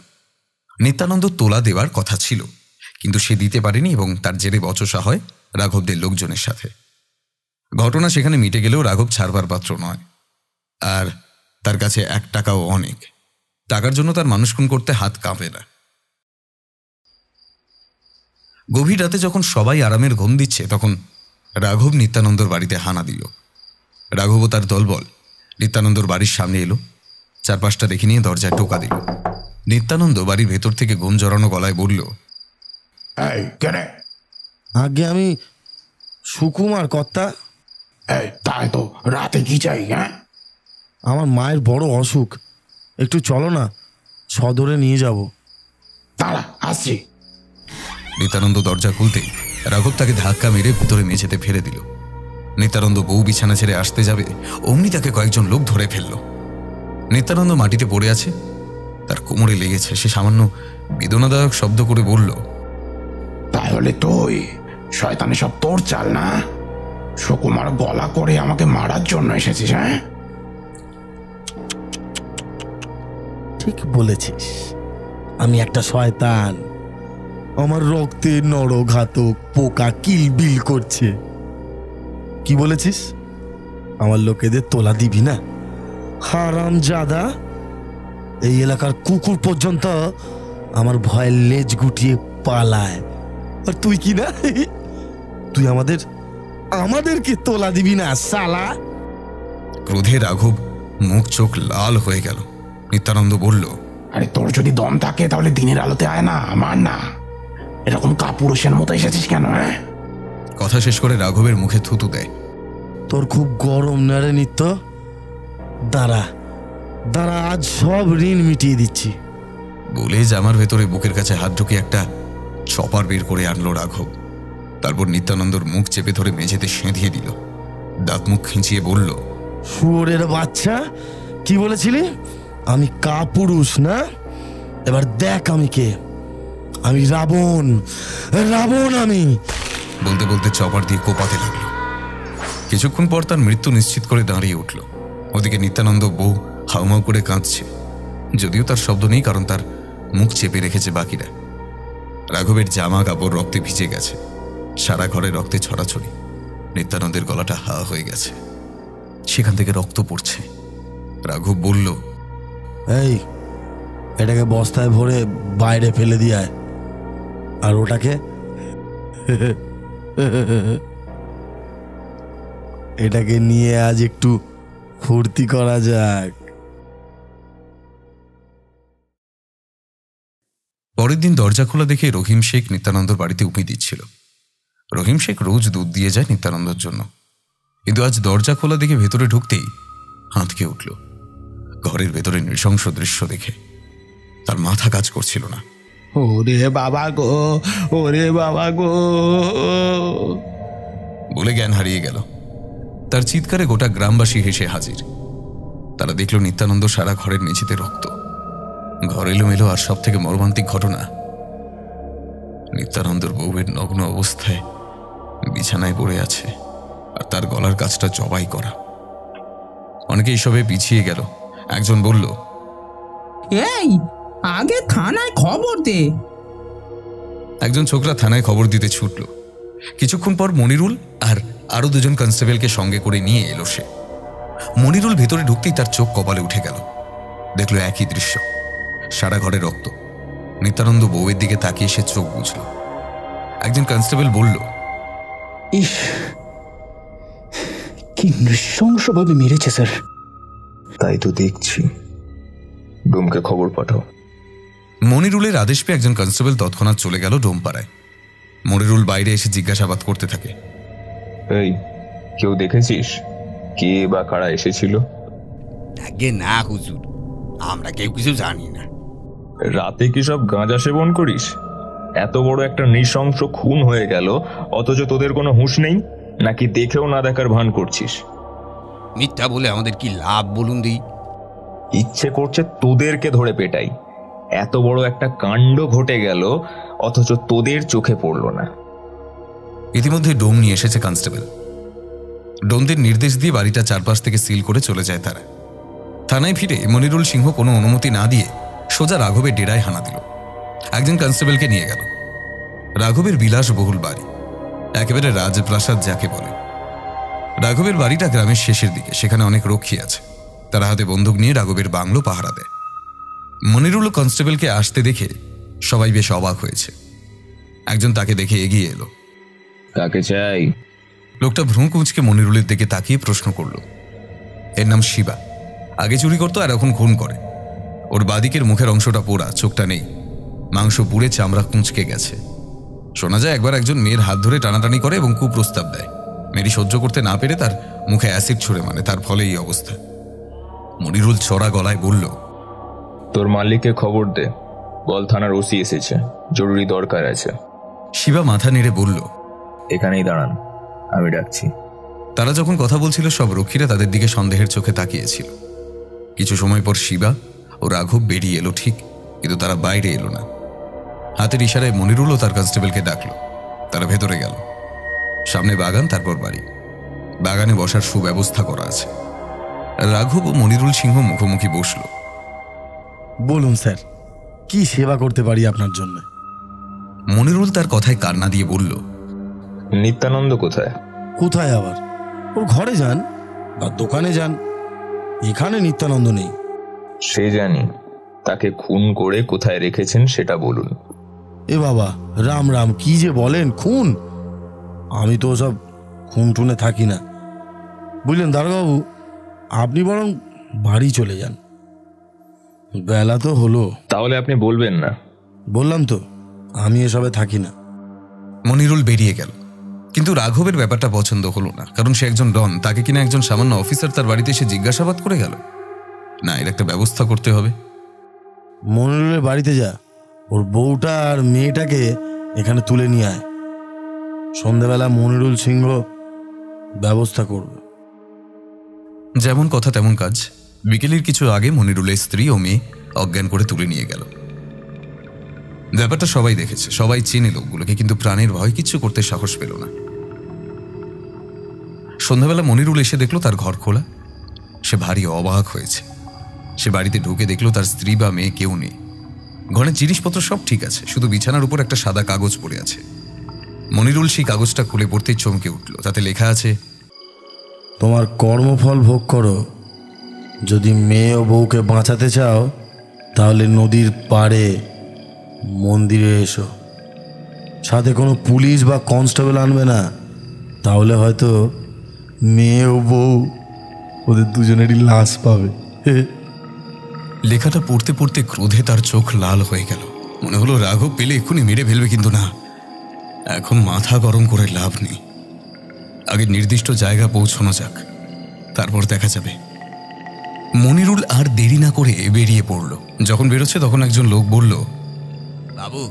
নিত্যানন্দ তোলা দেওয়ার কথা ছিল, কিন্তু সে দিতে পারেনি এবং তার জেরে বচসা হয় রাঘবদের লোকজনের সাথে। ঘটনা সেখানে মিটে গেলেও রাঘব ছাড়বার পাত্র নয়, আর তার কাছে 1 টাকাও অনেক। টাকার জন্য তার মানুষ খুন করতে হাত কাঁপে না। গভীর রাতে যখন সবাই আরামের ঘুম দিচ্ছে, তখন রাঘব নিত্যানন্দর বাড়িতে হানা দিল। রাঘব ও তার দলবল নিত্যানন্দর বাড়ির সামনে এলো, চারপাশটা দেখে নিয়ে দরজায় টোকা দিল। নিত্যানন্দ বাড়ির ভেতর থেকে ঘুম জড়ানো গলায় বলল, এই কেন? আগে আমি সুকুমার কর্তা। এই তাই তো, রাতে কি চাই? হ্যাঁ, আমার মায়ের বড় অসুখ, একটু চলো না, সদরে নিয়ে যাব। দাঁড়া, আসছি। নিত্যানন্দ দরজা খুলতেই রাঘব তাকে ধাক্কা মেরে ভিতরে মেঝেতে ফেলে দিল। নিত্যানন্দ বউ বিছানা ছেড়ে আসতে যাবে, অমনি তাকে কয়েকজন লোক ধরে ফেলল। নিত্যানন্দ মাটিতে পড়ে আছে, তার কোমরে লেগেছে। সে সামান্য বেদনাদায়ক শব্দ করে বলল, তাহলে তুই শয়তানি সব তোর চাল না? সুকুমার গলা করে আমাকে মারার জন্য এসেছিস? হ্যাঁ, ঠিক বলেছিস, আমি একটা শয়তান। আমার রক্তে নরঘাতক পোকা কিলবিল করছে। কি বলেছিস? আমার লোকেদের তোলা দিবি না? হারামজাদা! এই এলাকার কুকুর পর্যন্ত আমার ভয়ের লেজ গুটিয়ে পালায়, আর তুই কি না? তুই আমাদেরকে তোলা দিবি না শালা! ক্রোধে রাঘব মুখ চোখ লাল হয়ে গেল। নিত্যানন্দ বলল, আরে তোর যদি দম থাকে তাহলে দিনের আলোতে আয় না, আমার না। এরকম কাপুরুষের মতো এসেছিস কেন? হ্যাঁ, কথা শেষ করে রাঘবের মুখে থুতু দেয়। তোর খুব গরম না রে নিত্য? দাঁড়া, আজ সব ঋণ মিটিয়ে দিচ্ছি। বলে জামার ভেতরে বুকের কাছে হাত ঢুকে একটা চপার বের করে আনলো রাঘব। তারপর নিত্যানন্দর মুখ চেপে ধরে মেঝেতে সেঁধিয়ে দিল। দাঁত মুখ খিঁচিয়ে বলল, শুয়োরের বাচ্চা, কি বলেছিলি? আমি কাপুরুষ না? এবার দেখ আমি কে। আমি রাবণ। আমি বলতে বলতে চপার দিয়ে কোপাতে লাগলো। কিছুক্ষণ পর তার মৃত্যু নিশ্চিত করে দাঁড়িয়ে উঠল। ওদিকে নিত্যানন্দ বউ হাউমাউ করে কাঁদছে, যদিও তার শব্দ নেই, কারণ তার মুখ চেপে রেখেছে বাকিরা। রাঘবের জামা কাপড় রক্তে ভিজে গেছে, সারা ঘরে রক্তে ছড়াছড়ি। নিত্যানন্দের গলাটা হা হয়ে গেছে, সেখান থেকে রক্ত পড়ছে। রাঘব বলল, এই, এটাকে বস্তায় ভরে বাইরে ফেলে দিয়ে আয়, আর ওটাকে এটাকে নিয়ে আজ একটু ফুর্তি করা যাক। পরের দিন দরজা খোলা দেখে রহিম শেখ নিত্যানন্দর বাড়িতে উঁকি দিচ্ছিল। রহিম শেখ রোজ দুধ দিয়ে যায় নিত্যানন্দর জন্য, কিন্তু আজ দরজা খোলা দেখে ভেতরে ঢুকতেই হাঁতকে উঠল। ঘরের ভেতরে নৃশংস দৃশ্য দেখে তার মাথা কাজ করছিল না। ওরে বাবা গো, ওরে বাবা গো বলে জ্ঞান হারিয়ে গেল। তার চিৎকারে গোটা গ্রামবাসী হেসে হাজির। তারা দেখল নিত্যানন্দ সারা ঘরের মেঝেতে রক্ত, ঘর এলোমেলো, আর সব থেকে মর্মান্তিক ঘটনা, নিত্যানন্দর বউয়ের নগ্ন অবস্থায় বিছানায় পড়ে আছে, আর তার গলার কাছটা জবাই করা। অনেকে এইসবে পিছিয়ে গেল। একজন বলল, এই আগে থানায় খবর দে। একজন ছোকরা থানায় খবর দিতে ছুটল। কিছুক্ষণ পর মনিরুল আর আরো 2জন কনস্টেবলকে সঙ্গে করে নিয়ে এলো সে। মনিরুল ভেতরে ঢুকতেই তার চোখ কপালে উঠে গেল। দেখলো একই দৃশ্য, সারা ঘরে রক্ত। নিত্যানন্দ বউয়ের দিকে তাকিয়ে সে চোখ বুঝল। একজন কনস্টেবল বলল, ইস, কি নৃশংসভাবে মেরেছে স্যার। তাই তো দেখছি, ডোমকে খবর পাঠাও। মনিরুলের আদেশ পেয়ে একজন কনস্টেবল তৎক্ষণাৎ চলে গেল ডোমপাড়ায়। মনিরুল বাইরে এসে জিজ্ঞাসাবাদ করতে থাকে। এই, কেউ দেখেছিস কে বা কারা এসেছিল? আগে না হুজুর, আমরা কেউ কিছু জানি না। রাতে কি সব গাঁজা সেবন করিস? এত বড় একটা নৃশংস খুন হয়ে গেল, অথচ তোদের কোনো হুঁশ নেই? নাকি দেখেও না দেখার ভান করছিস? মিথ্যা বলে আমাদের কি লাভ বলুন দিই? ইচ্ছে করছে তোদেরকে ধরে পেটাই। এত বড় একটা কাণ্ড ঘটে গেল, অথচ তোদের চোখে পড়ল না। ইতিমধ্যে ডোম নিয়ে এসেছে কনস্টেবল। ডোমদের নির্দেশ দিয়ে বাড়িটা চারপাশ থেকে সিল করে চলে যায় তারা। থানায় ফিরে মনিরুল সিংহ কোনো অনুমতি না দিয়ে সোজা রাঘবের ডেরায় হানা দিল। একজন কনস্টেবলকে নিয়ে গেল। রাঘবের বিলাসবহুল বাড়ি, একেবারে রাজপ্রাসাদ যাকে বলে। রাঘবের বাড়িটা গ্রামের শেষের দিকে, সেখানে অনেক রক্ষী আছে। তারা হাতে বন্দুক নিয়ে রাঘবের বাংলো পাহারা দেয়। মনিরুল কনস্টেবলকে আসতে দেখে সবাই বেশ অবাক হয়েছে। একজন তাকে দেখে এগিয়ে এলো। কাকে চাই? লোকটা ভ্রু কুঁচকে মনিরুলের দিকে তাকিয়ে প্রশ্ন করল। এর নাম শিবা। আগে চুরি করতো আর এখন খুন করে। ওর বাদিকের মুখের অংশটা পোড়া, চোখটা নেই, মাংস পুড়ে চামড়া কুঁচকে গেছে। শোনা যায় একবার একজন মেয়ের হাত ধরে টানাটানি করে এবং কুপ্রস্তাব দেয়। মেয়েটি সহ্য করতে না পেরে তার মুখে অ্যাসিড ছুড়ে মারে, তার ফলে এই অবস্থা। মনিরুল চড়া গলায় বলল, তোর মালিককে খবর দে, বল থানার ওসি এসেছে, জরুরি দরকার আছে। শিবা মাথা নেড়ে বলল, এখানেই দাঁড়ান, আমি ডাকছি। তারা যখন কথা বলছিল সব রক্ষীরা তাদের দিকে সন্দেহের চোখে তাকিয়েছিল। কিছু সময় পর শিবা ও রাঘব বেরিয়ে এলো ঠিক, কিন্তু তারা বাইরে এলো না। হাতের ইশারায় মনিরুলও তার কনস্টেবলকে ডাকলো। তারা ভেতরে গেল। সামনে বাগান, তারপর বাড়ি। বাগানে বসার সুব্যবস্থা করা আছে। রাঘব ও মনিরুল সিংহ মুখোমুখি বসল। বলুন স্যার, কি সেবা করতে পারি আপনার জন্য? মনিরুল তার কথায় কান্না দিয়ে বলল, নিত্যানন্দ কোথায়? কোথায় আবার? ওর ঘরে যান বা দোকানে যান, এখানে নিত্যানন্দ নেই। সে জানি, তাকে খুন করে কোথায় রেখেছেন সেটা বলুন। এ বাবা, রাম রাম, কি যে বলেন! খুন? আমি তো সব খুন টুনে থাকি না, বুঝলেন দারোগাবু। আপনি বরং বাড়ি চলে যান, বেলা তো হলো। তাহলে আপনি বলবেন না? বললাম তো, আমি এসবে থাকি না। মনিরুল বেরিয়ে গেল। কিন্তু রাঘবের ব্যাপারটা পছন্দ হলো না, কারণ সে একজন ডন, তাকে কিনা একজন সামান্য অফিসার তার বাড়িতে এসে জিজ্ঞাসাবাদ করে গেল। না, এর একটা ব্যবস্থা করতে হবে। মনিরুলের বাড়িতে যা, ওর বউটা আর মেয়েটাকে এখানে তুলে নিয়ে আয়। সন্ধ্যাবেলা মনিরুল সিংহ ব্যবস্থা করবে। যেমন কথা তেমন কাজ। বিকেলের কিছু আগে মনিরুলের স্ত্রী ও মেয়ে অজ্ঞান করে তুলে নিয়ে গেল। ব্যাপারটা সবাই দেখেছে, সবাই চেনে লোকগুলোকে, কিন্তু প্রাণের ভয় কিছু করতে সাহস পেল না। সন্ধ্যাবেলা মনিরুল এসে দেখলো তার ঘর খোলা। সে ভারী অবাক হয়েছে। সে বাড়িতে ঢুকে দেখলো তার স্ত্রী বা মেয়ে কেউ নেই। ঘরের জিনিসপত্র সব ঠিক আছে, শুধু বিছানার উপর একটা সাদা কাগজ পড়ে আছে। মনিরুল সেই কাগজটা খুলে পড়তেই চমকে উঠল। তাতে লেখা আছে, তোমার কর্মফল ভোগ করো। যদি মেয়ে ও বউকে বাঁচাতে চাও তাহলে নদীর পাড়ে মন্দিরে এসো। সাথে কোনো পুলিশ বা কনস্টেবল আনবে না, তাহলে হয়তো মেয়ে ও বউ ওদের দুজনেরই লাশ পাবে। লেখাটা পড়তে পড়তে ক্রোধে তার চোখ লাল হয়ে গেল। মনে হলো রাঘব পেলে এক্ষুনি মেরে ফেলবে, কিন্তু না, এখন মাথা গরম করে লাভ নেই। আগে নির্দিষ্ট জায়গা পৌঁছানো যাক, তারপর দেখা যাবে। মনিরুল আর দেরি না করে বেরিয়ে পড়ল। যখন বেরোচ্ছে তখন একজন লোক বলল, বাবু,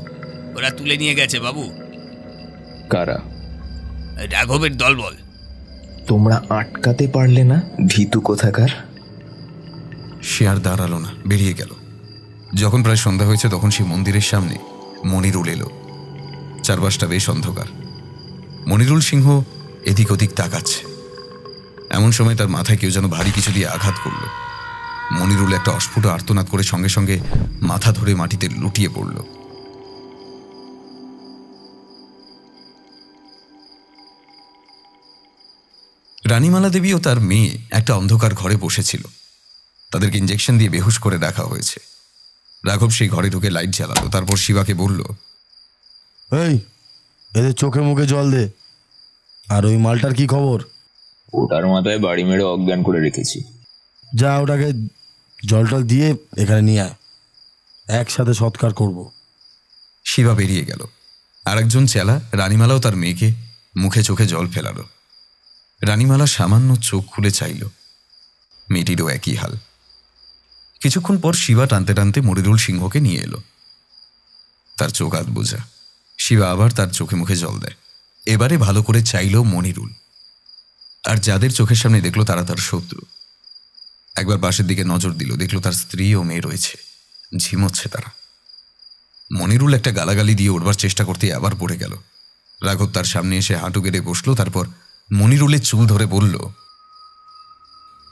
ওরা তুলে নিয়ে গেছে বাবু। কারা? রাঘবের দলবল। তোমরা আটকাতে পারলে না, ভীতু কোথাকার। সে আর দাঁড়ালো না, বেরিয়ে গেল। যখন প্রায় সন্ধ্যা হয়েছে তখন সে মন্দিরের সামনে মনিরুল এলো। চারপাশটা বেশ অন্ধকার। মনিরুল সিংহ এদিক ওদিক তাকাচ্ছে। এমন সময় তার মাথায় কেউ যেন ভারী কিছু দিয়ে আঘাত করল। মনিরুল একটা অস্ফুট আর্তনাদ করে সঙ্গে সঙ্গে মাথা ধরে মাটিতে লুটিয়ে পড়ল। রানীমালা দেবী ও তার মেয়ে একটা অন্ধকার ঘরে বসেছিল। তাদেরকে ইঞ্জেকশন দিয়ে বেহুশ করে রাখা হয়েছে। রাঘব সেই ঘরে ঢুকে লাইট জ্বালালো, তারপর শিবাকে বলল, এই এদের চোখে মুখে জল দে। আর ওই মালটার কি খবর? ওটার মাথায় বাড়ি মেরে অজ্ঞান করে রেখেছি। যা ওটাকে জল টল দিয়ে এখানে নিয়ে আয়, একসাথে সৎকার করব। শিবা বেরিয়ে গেল। আর একজন চেলা রানীমালাও তার মেয়েকে মুখে চোখে জল ফেলালো। রানীমালা সামান্য চোখ খুলে চাইল, মেয়েটিরও একই হাল। কিছুক্ষণ পর শিবা টানতে টানতে মনিরুল সিংহকে নিয়ে এলো। তার চোখ আধ বোঝা। শিবা আবার তার চোখে মুখে জল দেয়। এবারে ভালো করে চাইল মনিরুল। আর যাদের চোখের সামনে দেখলো তারা তার শত্রু। একবার পাশের দিকে নজর দিল, দেখলো তার স্ত্রী ও মেয়ে রয়েছে, ঝিমোচ্ছে তারা। মনিরুল একটা গালাগালি দিয়ে উঠবার চেষ্টা করতে আবার পড়ে গেল। রাঘব তার সামনে এসে হাঁটু গেড়ে বসলো, তারপর মনিরুলের চুল ধরে বলল,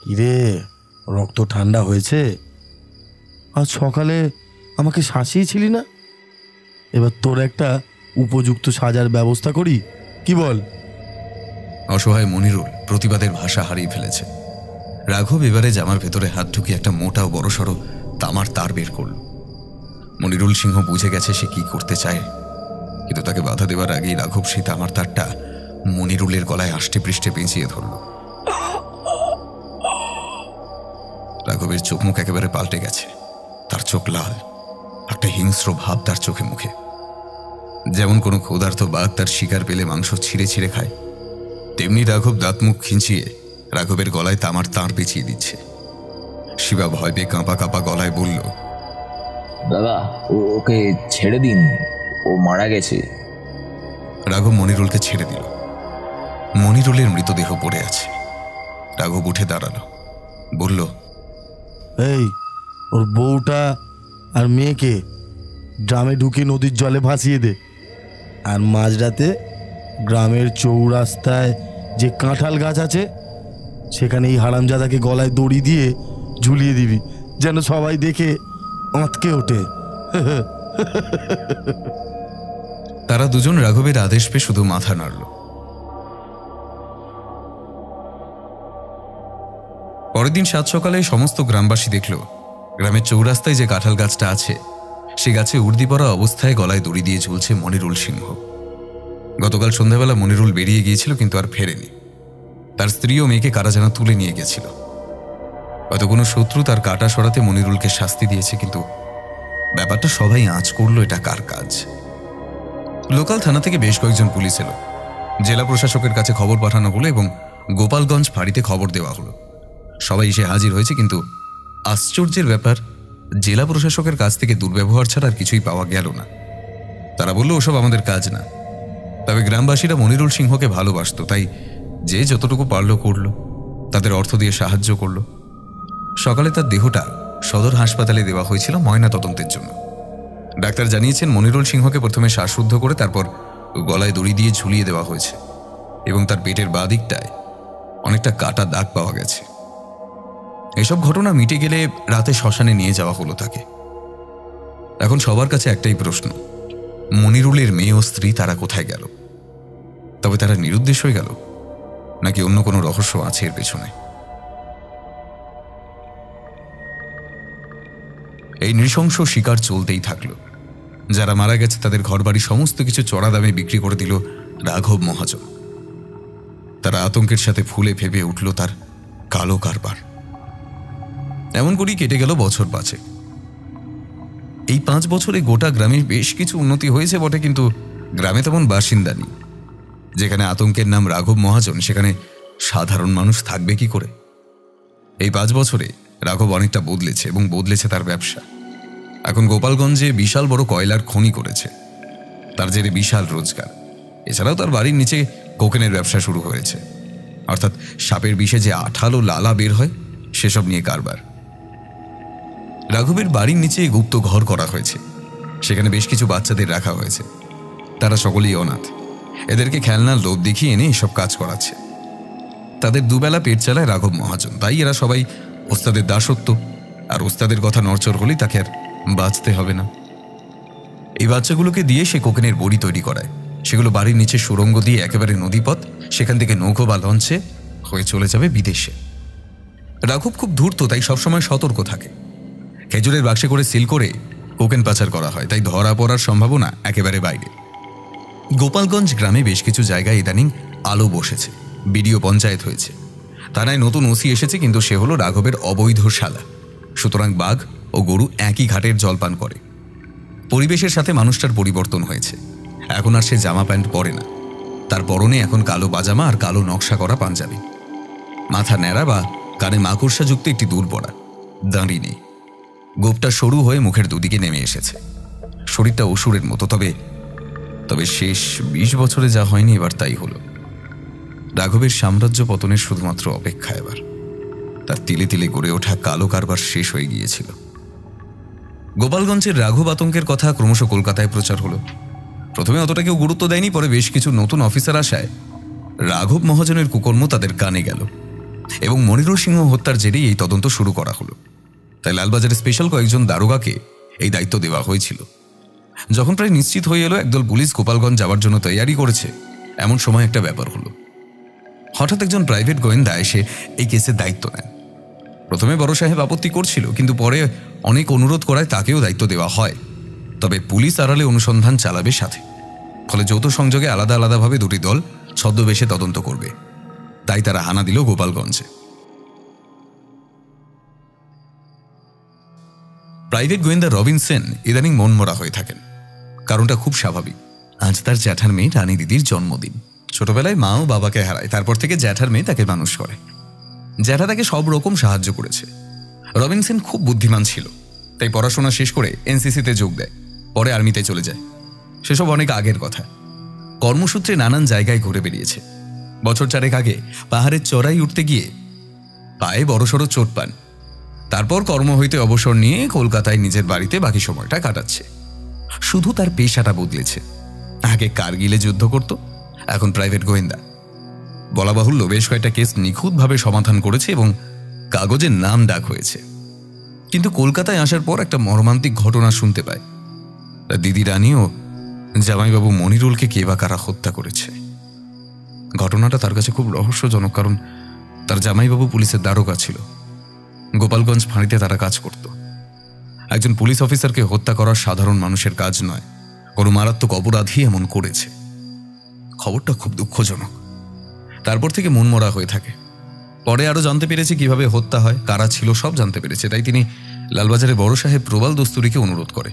কিরে, রক্ত ঠান্ডা হয়েছে? আজ সকালে আমাকে শাসিয়েছিলি না? এবার তোর একটা উপযুক্ত সাজার ব্যবস্থা করি, কি বল? অসহায় মনিরুল প্রতিবাদের ভাষা হারিয়ে ফেলেছে। রাঘব এবারে জামার ভেতরে হাত ঢুকিয়ে একটা মোটা ও বড়সড় তামার তার বের করল। মনিরুল সিংহ বুঝে গেছে সে কি করতে চায়, কিন্তু তাকে বাধা দেওয়ার আগেই রাঘব সেই তামার তারটা মনিরুলের গলায় আষ্টে পৃষ্ঠে পেঁচিয়ে ধরল। রাঘবের চোখ মুখ একেবারে পাল্টে গেছে। তার চোখ লাল, একটা হিংস্র ভাব তার চোখে মুখে। যেমন কোনো ক্ষুধার্ত বাঘ তার শিকার পেলে মাংস ছিঁড়ে ছিঁড়ে খায়, তেমনি রাঘব দাঁত মুখ খিঁচিয়ে রাঘবের গলায় তামার তার পেঁচিয়ে দিচ্ছে। শিবা ভয় পেয়ে কাঁপা কাঁপা গলায় বলল, দাদা ওকে ছেড়ে দিন, ও মারা গেছে। রাঘব মনিরুলকে ছেড়ে দিল। মনিরুলের মৃতদেহ পড়ে আছে। রাঘব উঠে দাঁড়ালো, বলল, এই ওর বউটা আর মেয়েকে ড্রামে ঢুকিয়ে নদীর জলে ভাসিয়ে দে। আর মাঝরাতে গ্রামের চৌরাস্তায় যে কাঁঠাল গাছ আছে সেখানে এই হারামজাদাকে গলায় দড়ি দিয়ে ঝুলিয়ে দিবি, যেন সবাই দেখে আঁতকে ওঠে। তারা দুজন রাঘবের আদেশ পেয়ে শুধু মাথা নাড়ল। পরের দিন সাত সকালে সমস্ত গ্রামবাসী দেখল গ্রামের চৌরাস্তায় যে কাঁঠাল গাছটা আছে সে গাছে উর্দি পরা অবস্থায় গলায় দড়ি দিয়ে ঝুলছে মনিরুল সিংহ। গতকাল সন্ধ্যাবেলা মনিরুল বেরিয়ে গিয়েছিল, কিন্তু আর ফেরেনি। তার স্ত্রী ও মেয়েকে কারা যেন তুলে নিয়ে গেছিল। হয়তো কোনো শত্রু তার কাটা সরাতে মনিরুলকে শাস্তি দিয়েছে, কিন্তু ব্যাপারটা সবাই আঁচ করলো এটা কার কাজ। লোকাল থানা থেকে বেশ কয়েকজন পুলিশ এলো। জেলা প্রশাসকের কাছে খবর পাঠানো হলো এবং গোপালগঞ্জ ফাঁড়িতে খবর দেওয়া হলো। সবাই এসে হাজির হয়েছে, কিন্তু আশ্চর্যের ব্যাপার, জেলা প্রশাসকের কাছ থেকে দুর্ব্যবহার ছাড়া আর কিছুই পাওয়া গেল না। তারা বলল ওসব আমাদের কাজ না। তবে গ্রামবাসীরা মনিরুল সিংহকে ভালোবাসত, তাই যে যতটুকু পারল করল, তাদের অর্থ দিয়ে সাহায্য করল। সকালে তার দেহটা সদর হাসপাতালে দেওয়া হয়েছিল ময়না তদন্তের জন্য। ডাক্তার জানিয়েছেন মনিরুল সিংহকে প্রথমে শ্বাসরুদ্ধ করে তারপর গলায় দড়ি দিয়ে ঝুলিয়ে দেওয়া হয়েছে এবং তার পেটের বাঁ দিকটায় অনেকটা কাটা দাগ পাওয়া গেছে। এসব ঘটনা মিটে গেলে রাতে শ্মশানে নিয়ে যাওয়া হলো তাকে। এখন সবার কাছে একটাই প্রশ্ন, মনিরুলের মেয়ে ও স্ত্রী তারা কোথায় গেল? তবে তারা নিরুদ্দেশ হয়ে গেল, নাকি অন্য কোনো রহস্য আছে এর পেছনে? এই নৃশংস শিকার চলতেই থাকলো। যারা মারা গেছে তাদের ঘরবাড়ি সমস্ত কিছু চড়া দামে বিক্রি করে দিল রাঘব মহাজন। তারা আতঙ্কের সাথে ফুলে ফেপে উঠল তার কালো কারবার। এমন করেই কেটে গেল বছর 5। এই 5 বছরে গোটা গ্রামে বেশ কিছু উন্নতি হয়েছে বটে, কিন্তু গ্রামে তেমন বাসিন্দা নেই। যেখানে আতঙ্কের নাম রাঘব মহাজন, সেখানে সাধারণ মানুষ থাকবে কি করে? এই 5 বছরে রাঘব অনেকটা বদলেছে এবং বদলেছে তার ব্যবসা। এখন গোপালগঞ্জে বিশাল বড় কয়লার খনি করেছে, তার জেরে বিশাল রোজগার। এছাড়াও তার বাড়ির নিচে কোকেনের ব্যবসা শুরু হয়েছে, অর্থাৎ সাপের বিষে যে আঠালো লালা বের হয় সেসব নিয়ে কারবার। রাঘবের বাড়ির নিচে গুপ্ত ঘর করা হয়েছে, সেখানে বেশ কিছু বাচ্চাদের রাখা হয়েছে। তারা সকলেই অনাথ। এদেরকে খেলনার লোভ দেখিয়ে এনে এসব কাজ করাচ্ছে। তাদের দুবেলা পেট চালায় রাঘব মহাজন, তাই এরা সবাই ওস্তাদের দাসত্ব। আর ওস্তাদের কথা নড়চড় হলেই তাকে আর বাঁচতে হবে না। এই বাচ্চাগুলোকে দিয়ে সে কোকেনের বড়ি তৈরি করায়। সেগুলো বাড়ির নিচে সুড়ঙ্গ দিয়ে একেবারে নদীপথ, সেখান থেকে নৌকো বা লঞ্চে হয়ে চলে যাবে বিদেশে। রাঘব খুব ধূর্ত, তাই সবসময় সতর্ক থাকে। খেজুরের বাক্সে করে সিল করে কোকেন পাচার করা হয়, তাই ধরা পড়ার সম্ভাবনা একেবারে বাইরে। গোপালগঞ্জ গ্রামে বেশ কিছু জায়গায় ইদানিং আলো বসেছে, বিডিও পঞ্চায়েত হয়েছে, থানায় নতুন ওসি এসেছে, কিন্তু সে হলো রাঘবের অবৈধ শালা। সুতরাং বাঘ ও গরু একই ঘাটের জল পান করে। পরিবেশের সাথে মানুষটার পরিবর্তন হয়েছে। এখন আর সে জামা প্যান্ট পরে না, তার পরনে এখন কালো পাজামা আর কালো নকশা করা পাঞ্জাবি। মাথা ন্যাড়া বা কানে মাকড়সাযুক্ত একটি দুল পড়া, দাঁড়ি নেই, গোপটা সরু হয়ে মুখের দুদিকে নেমে এসেছে। শরীরটা অসুরের মতো, তবে শেষ 20 বছরে যা হয়নি এবার তাই হলো। রাঘবের সাম্রাজ্য পতনের শুধুমাত্র অপেক্ষা। এবার তার তিলে তিলে গড়ে ওঠা কালো কারবার শেষ হয়ে গিয়েছিল। গোপালগঞ্জের রাঘব আতঙ্কের কথা ক্রমশ কলকাতায় প্রচার হলো। প্রথমে অতটা কেউ গুরুত্ব দেয়নি, পরে বেশ কিছু নতুন অফিসার আসায় রাঘব মহাজনের কুকর্ম তাদের কানে গেল এবং মনিরুল সিংহ হত্যার জেরেই এই তদন্ত শুরু করা হলো। তাই লালবাজারের স্পেশাল কয়েকজন দারোগাকে এই দায়িত্ব দেওয়া হয়েছিল। যখন প্রায় নিশ্চিত হয়ে এলো একদল পুলিশ গোপালগঞ্জ যাওয়ার জন্য তৈয়ারি করেছে, এমন সময় একটা ব্যাপার হলো। হঠাৎ একজন প্রাইভেট গোয়েন্দা এসে এই কেসের দায়িত্ব নেন। প্রথমে বড় সাহেব আপত্তি করছিল, কিন্তু পরে অনেক অনুরোধ করায় তাকেও দায়িত্ব দেওয়া হয়। তবে পুলিশ আড়ালে অনুসন্ধান চালাবে সাথে, ফলে যৌথ সংযোগে আলাদা আলাদাভাবে দুটি দল ছদ্মবেশে তদন্ত করবে। তাই তারা হানা দিল গোপালগঞ্জে। প্রাইভেট গোয়েন্দা রবিনসন ইদানিং মনমরা হয়ে থাকেন। কারণটা খুব স্বাভাবিক। আজ তার জ্যাঠার মেয়ে রানী দিদির জন্মদিন। ছোটবেলায় মা ও বাবাকে হারায়, তারপর থেকে জ্যাঠার মেয়ে তাকে মানুষ করে। জ্যাঠা তাকে সব রকম সাহায্য করেছে। রবিনসন খুব বুদ্ধিমান ছিল, তাই পড়াশোনা শেষ করে এনসিসিতে যোগ দেয়, পরে আর্মিতে চলে যায়। সেসব অনেক আগের কথা। কর্মসূত্রে নানান জায়গায় ঘুরে বেরিয়েছে। বছর 4 আগে পাহাড়ের চড়াই উঠতে গিয়ে পায়ে বড়সড় চোট পান। তারপর কর্ম হইতে অবসর নিয়ে কলকাতায় নিজের বাড়িতে বাকি সময়টা কাটাচ্ছে। শুধু তার পেশাটা বদলেছে। আগে কার্গিলে যুদ্ধ করত, এখন প্রাইভেট গোয়েন্দা। বলা বাহুল্য বেশ কয়েকটা কেস নিখুঁতভাবে সমাধান করেছে এবং কাগজের নাম ডাক হয়েছে। কিন্তু কলকাতায় আসার পর একটা মর্মান্তিক ঘটনা শুনতে পায়। দিদি রানী ও জামাইবাবু মনিরুলকে কে বা কারা হত্যা করেছে। ঘটনাটা তার কাছে খুব রহস্যজনক, কারণ তার জামাইবাবু পুলিশের দারোগা ছিল। গোপালগঞ্জ ফাঁড়িতে তারা কাজ করত। একজন পুলিশ অফিসারকে হত্যা করা সাধারণ মানুষের কাজ নয়, কোনো মারাত্মক অপরাধী এমন করেছে। খবরটা খুব দুঃখজনক। তারপর থেকে মনমরা হয়ে থাকে। পরে আরো জানতে পেরেছে কিভাবে হত্যা হয়, কারা ছিল, সব জানতে পেরেছে। তাই তিনি লালবাজারে বড় সাহেব প্রবাল দস্তুরিকে অনুরোধ করে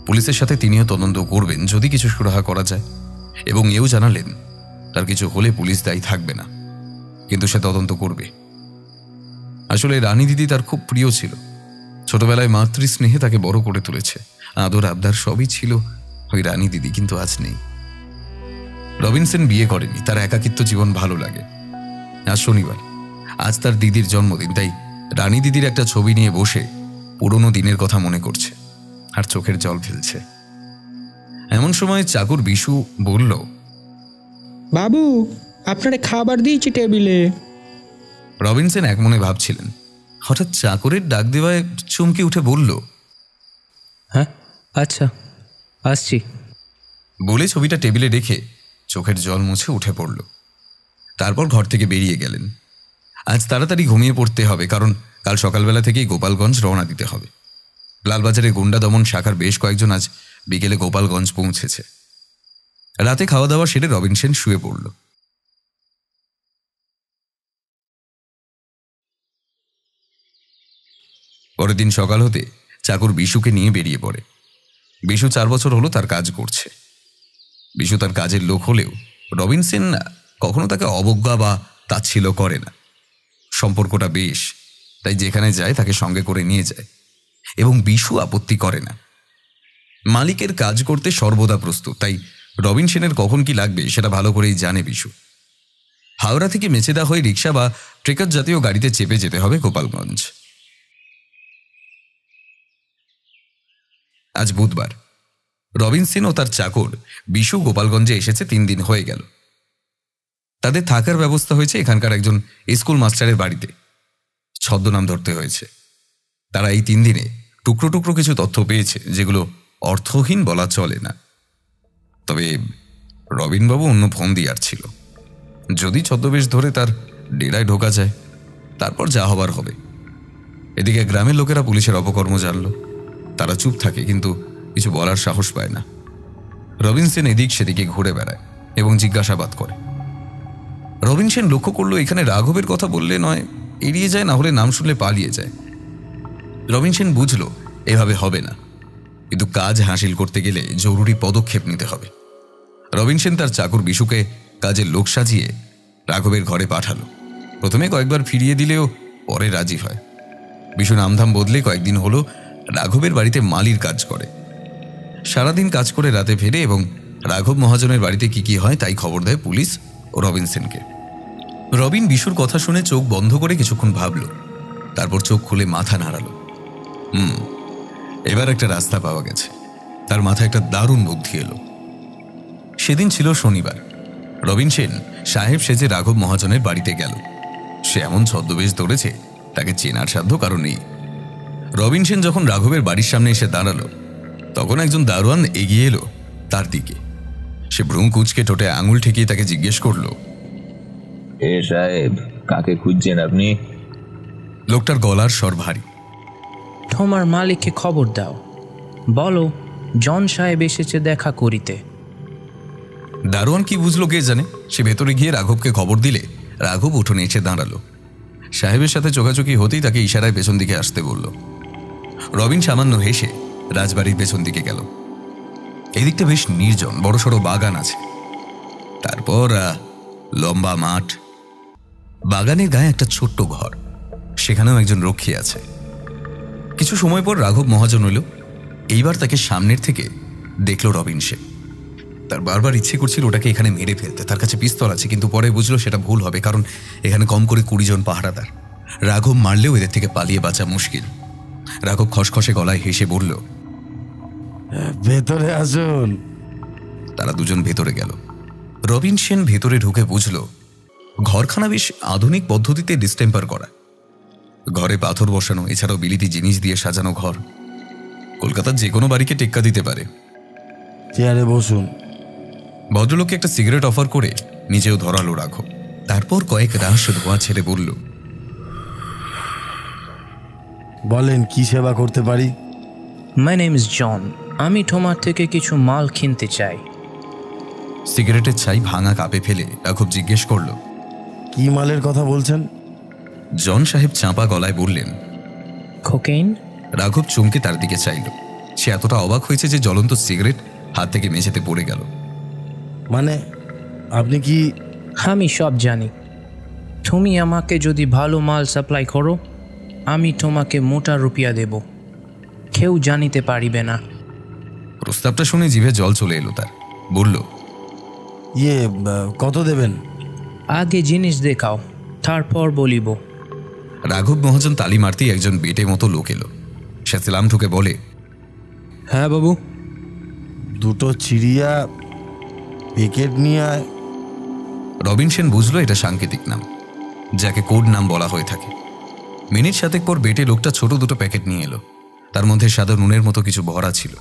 পুলিশের সাথে তিনিও তদন্ত করবেন যদি কিছু সুরাহা করা যায়, এবং এও জানালেন তার কিছু হলে পুলিশ দায়ী থাকবে না, কিন্তু সে তদন্ত করবে। আসলে রানী দিদি তার খুব প্রিয় ছিল। ছোটবেলায় মাতৃস্নেহে তাকে বড় করে তুলেছে। আদর আবদার সবই ছিল ওই রানী দিদি, কিন্তু আজ নেই। রবিনসন বিয়ে করেনি, তার একাকিত্ব জীবন ভালো লাগে। আজ শনিবার, আজ তার দিদির জন্মদিন, তাই রানী দিদির একটা ছবি নিয়ে বসে পুরনো দিনের কথা মনে করছে আর চোখের জল ফেলছে। এমন সময় চাকর বিশু বলল, বাবু, আপনারে খাবার দিয়েছি টেবিলে। রবিনসন এক মনে ভাবছিলেন। হঠাৎ চাকরের ডাক দেওয়ায় চমকে উঠে বলল, হ্যাঁ আচ্ছা আসছি বলে ছবিটা টেবিলে রেখে চোখের জল মুছে উঠে পড়ল। তারপর ঘর থেকে বেরিয়ে গেলেন। আজ তাড়াতাড়ি ঘুমিয়ে পড়তে হবে, কারণ কাল সকালবেলা থেকেই গোপালগঞ্জ রওনা দিতে হবে। লালবাজারে গুন্ডা দমন শাখার বেশ কয়েকজন আজ বিকেলে গোপালগঞ্জ পৌঁছেছে। রাতে খাওয়া দাওয়া সেরে রবিনসন শুয়ে পড়ল। পরের দিন সকাল হতে চাকর বিশুকে নিয়ে বেরিয়ে পড়ে। বিশু 4 বছর হলো তার কাজ করছে। বিশু তার কাজের লোক হলেও রবিনসন কখনো তাকে অবজ্ঞা বা তাচ্ছিল্য করে না। সম্পর্কটা বেশ, তাই যেখানে যায় তাকে সঙ্গে করে নিয়ে যায়, এবং বিশু আপত্তি করে না। মালিকের কাজ করতে সর্বদা প্রস্তুত, তাই রবিনসনের কখন কি লাগবে সেটা ভালো করেই জানে বিশু। হাওড়া থেকে মেচেদা হয়ে রিক্সা বা ট্রেকার জাতীয় গাড়িতে চেপে যেতে হবে গোপালগঞ্জ। আজ বুধবার। রবিনসন ও তার চাকর বিশু গোপালগঞ্জে এসেছে 3 দিন হয়ে গেল। তাদের থাকার ব্যবস্থা হয়েছে এখানকার একজন স্কুল মাস্টারের বাড়িতে। ছদ্মনাম ধরতে হয়েছে। তারা এই 3 দিনে টুকরো টুকরো কিছু তথ্য পেয়েছে, যেগুলো অর্থহীন বলা চলে না। তবে রবিনবাবু অন্য ফোন দিয়ে ছিল। যদি ছদ্মবেশ ধরে তার ডেরায় ঢোকা যায়, তারপর যা হবার হবে। এদিকে গ্রামের লোকেরা পুলিশের অপকর্ম জানল। তারা চুপ থাকে, কিন্তু কিছু বলার সাহস পায় না। রবিনসন এদিক সেদিকে ঘুরে বেড়ায় এবং জিজ্ঞাসাবাদ করে। রবিনসন লক্ষ্য করলো এখানে রাঘবের কথা বললে নয় এড়িয়ে যায়, না হলে নাম শুনলে পালিয়ে যায়। রবিনসন বুঝল এভাবে হবে না, কিন্তু কাজ হাসিল করতে গেলে জরুরি পদক্ষেপ নিতে হবে। রবিনসন তার চাকর বিশুকে কাজের লোক সাজিয়ে রাঘবের ঘরে পাঠালো। প্রথমে কয়েকবার ফিরিয়ে দিলেও পরে রাজি হয়। বিশু নামধাম বদলে কয়েকদিন হলো রাঘবের বাড়িতে মালির কাজ করে। সারাদিন কাজ করে রাতে ফেরে এবং রাঘব মহাজনের বাড়িতে কি কি হয় তাই খবর দেয় পুলিশ ও রবিনসনকে। রবিন বিশুর কথা শুনে চোখ বন্ধ করে কিছুক্ষণ ভাবল, তারপর চোখ খুলে মাথা নাড়ালো। এবার একটা রাস্তা পাওয়া গেছে। তার মাথায় একটা দারুণ বুদ্ধি এলো। সেদিন ছিল শনিবার। রবিনসন সাহেব সেজে রাঘব মহাজনের বাড়িতে গেল। সে এমন ছদ্মবেশ ধরেছে তাকে চেনার সাধ্য কারণ নেই। রবিনসন যখন রাঘবের বাড়ির সামনে এসে দাঁড়ালো, তখন একজন দারোয়ান এগিয়ে এলো তার দিকে। সে ভ্রুম কুঁচকে ঠোঁটে আঙুল ঠেকিয়ে তাকে জিজ্ঞেস করলো, এ সাহেব, কাকে খুঁজছেন আপনি? লোকটার গলার স্বর ভারী। তোমার মালিককে খবর দাও, বলো জন সাহেব এসেছে দেখা করিতে। দারোয়ান কি বুঝলো কে জানে। সে ভেতরে গিয়ে রাঘবকে খবর দিলে রাঘব উঠোনে এসে দাঁড়ালো। সাহেবের সাথে চোখাচোখি হতেই তাকে ইশারায় পেছন দিকে আসতে বলল। রবিন সামান্য হেসে রাজবাড়ির পেছন দিকে গেল। এদিকটা বেশ নির্জন, বড়সড় বাগান আছে। তারপর লম্বা মাঠ, বাগানের গায়ে একটা ছোট্ট ঘর, সেখানেও একজন রক্ষী আছে। কিছু সময় পর রাঘব মহাজন এলো। এইবার তাকে সামনের থেকে দেখল রবিনসন। তার বারবার ইচ্ছে করছিল ওটাকে এখানে মেরে ফেলতে। তার কাছে পিস্তল আছে, কিন্তু পরে বুঝলো সেটা ভুল হবে, কারণ এখানে কম করে 20 জন পাহারাদার। রাঘব মারলেও এদের থেকে পালিয়ে বাঁচা মুশকিল। রাঘব খসখসে গলায় হেসে বলল, ভেতরে আসুন। তারা দুজন ভেতরে গেল। রবিনসন ভেতরে ঢুকে বুঝল ঘরখানা বেশ আধুনিক পদ্ধতিতে ডিস্টেম্পার করা। ঘরে পাথর বসানো, এছাড়াও বিলিতি জিনিস দিয়ে সাজানো ঘর। কলকাতার যে কোনো বাড়িকে টেক্কা দিতে পারে। চেয়ারে বসুন। ভদ্রলোককে একটা সিগারেট অফার করে নিজেও ধরালো রাঘব। তারপর কয়েক রাশ ধোঁয়া ছেড়ে বলল, বলেন কি সেবা করতে পারি? My name is John. আমি তোমার থেকে কিছু মাল কিনতে চাই। সিগারেটের ছাই ভাঙা কাপে ফেলে রাঘব জিজ্ঞেস করল, কি মালের কথা বলছেন? জন সাহেব চাপা গলায় বললেন, কোকেইন। রাঘব চমকে তার দিকে চাইল। সে এতটা অবাক হয়েছে যে জ্বলন্ত সিগারেট হাত থেকে মেঝেতে পড়ে গেল। মানে আপনি কি? আমি সব জানি। তুমি আমাকে যদি ভালো মাল সাপ্লাই করো, আমি তোমাকে মোটা রুপিয়া দেব, কেউ জানিতে পারিবে না। প্রস্তাবটা শুনে জিভে জল চলে এলো তার। বলল, কত দেবেন? আগে জিনিস দেখাও, তারপর বলিব। রাঘব মহাজন তালি মারতেই একজন বেটে মতো লোক এলো। সে সেলাম ঠুকে বলে, হ্যাঁ বাবু। 2টো চিড়িয়া প্যাকেট নিয়ে আয়। রবিনসন বুঝলো এটা সাংকেতিক নাম, যাকে কোড নাম বলা হয়ে থাকে। মিনিট 7 পর বেটে লোকটা ছোট 2টো প্যাকেট নিয়ে এলো। তার মধ্যে সাদা নুনের মতো কিছু ভরা ছিল।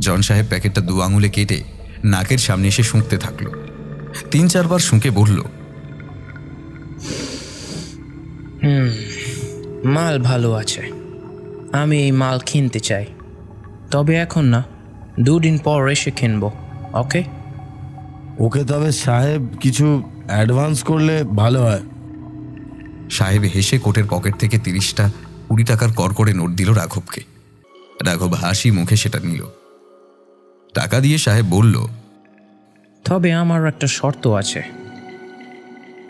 জন সাহেব প্যাকেটটা 2 আঙুলে কেটে নাকের সামনে এসে শুঁকতে থাকলো। 3-4 বার শুঁকে বলল, মাল ভালো আছে, আমি এই মাল কিনতে চাই, তবে এখন না, 2 দিন পর এসে কিনবো। ওকে ওকে। তবে সাহেব কিছু অ্যাডভান্স করলে ভালো হয়। সাহেব হেসে কোটের পকেট থেকে 30টা 20 টাকার কড়কড়ে নোট দিল রাঘবকে। রাঘব হাসি মুখে সেটা নিল। টাকা দিয়ে সাহেব বলল, তবে আমার একটা শর্ত আছে।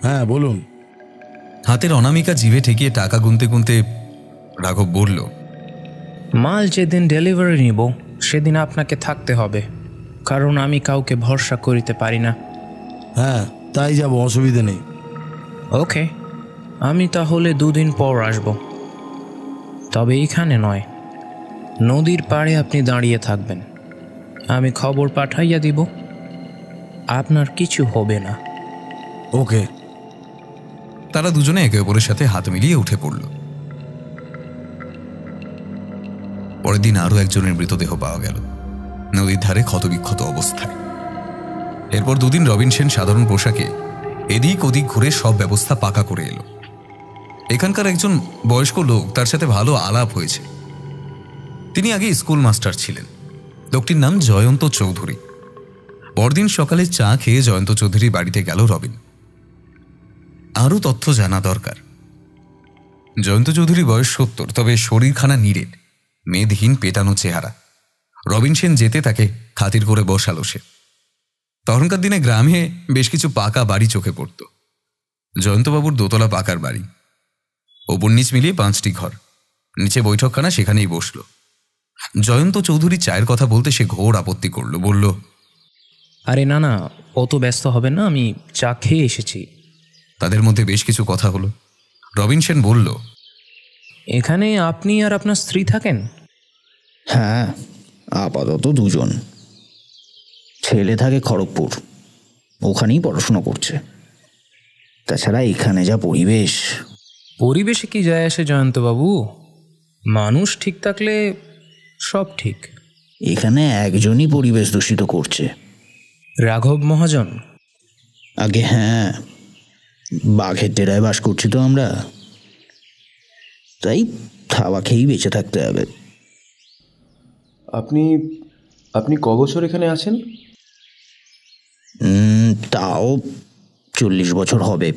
হ্যাঁ বলুন। হাতের অনামিকা জিভে ঠেকিয়ে টাকা গুনতে গুনতে রাঘব বলল, মাল যেদিন ডেলিভারি নিব সেদিন আপনাকে থাকতে হবে, কারণ আমি কাউকে ভরসা করিতে পারি না। হ্যাঁ তাই যাব, অসুবিধে নেই। ওকে, আমি তাহলে 2 দিন পর আসব, তবে এখানে নয়, নদীর পাড়ে আপনি দাঁড়িয়ে থাকবেন। আমি খবর পাঠাইয়া দিব, আপনার কিছু হবে না। ওকে। তারা দুজনে একে অপরের সাথে হাত মিলিয়ে উঠে পড়ল। পরের দিন আরো একজনের মৃতদেহ পাওয়া গেল, নদীর ধারে ক্ষতবিক্ষত অবস্থায়। এরপর 2 দিন রবিনসন সাধারণ পোশাকে এদিক ওদিক ঘুরে সব ব্যবস্থা পাকা করে এলো। এখানকার একজন বয়স্ক লোক, তার সাথে ভালো আলাপ হয়েছে। তিনি আগে স্কুল মাস্টার ছিলেন। লোকটির নাম জয়ন্ত চৌধুরী। পরদিন সকালে চা খেয়ে জয়ন্ত চৌধুরীর বাড়িতে গেল রবিন। আরও তথ্য জানা দরকার। জয়ন্ত চৌধুরী বয়স 70, তবে শরীরখানা নিরেট, মেদহীন পেটানো চেহারা। রবিন সেন যেতে তাকে খাতির করে বসালো সে। তখনকার দিনে গ্রামে বেশ কিছু পাকা বাড়ি চোখে পড়ত। জয়ন্তবাবুর দোতলা পাকার বাড়ি, ওপর নিচ মিলিয়ে 5টি ঘর, নিচে বৈঠকখানা, সেখানেই বসল। জয়ন্ত চৌধুরী চায়ের কথা বলতে সে ঘোর আপত্তি করল, বলল, আরে না না, অত ব্যস্ত হবে না, আমি চা খেয়ে এসেছি। তাদের মধ্যে বেশ কিছু কথা হলো। রবিন সেন বলল, এখানে আপনি আর আপনার স্ত্রী থাকেন? হ্যাঁ, আপাতত 2 জন। ছেলে থাকে খড়গপুর, ওখানেই পড়াশোনা করছে। তাছাড়া এখানে যা পরিবেশ। পরিবেশে কি যায় আসে জয়ন্তবাবু? মানুষ ঠিক থাকলে সব ঠিক। এখানে একজনই পরিবেশ দূষিত করছে। রাঘব মহাজন? আগে হ্যাঁ, বাঘের ডেরায় বাস করছি তো আমরা, তাই খাওয়া খেয়েই বেঁচে থাকতে হবে। আপনি ক বছর এখানে আছেন? তাও 40 বছর হবে,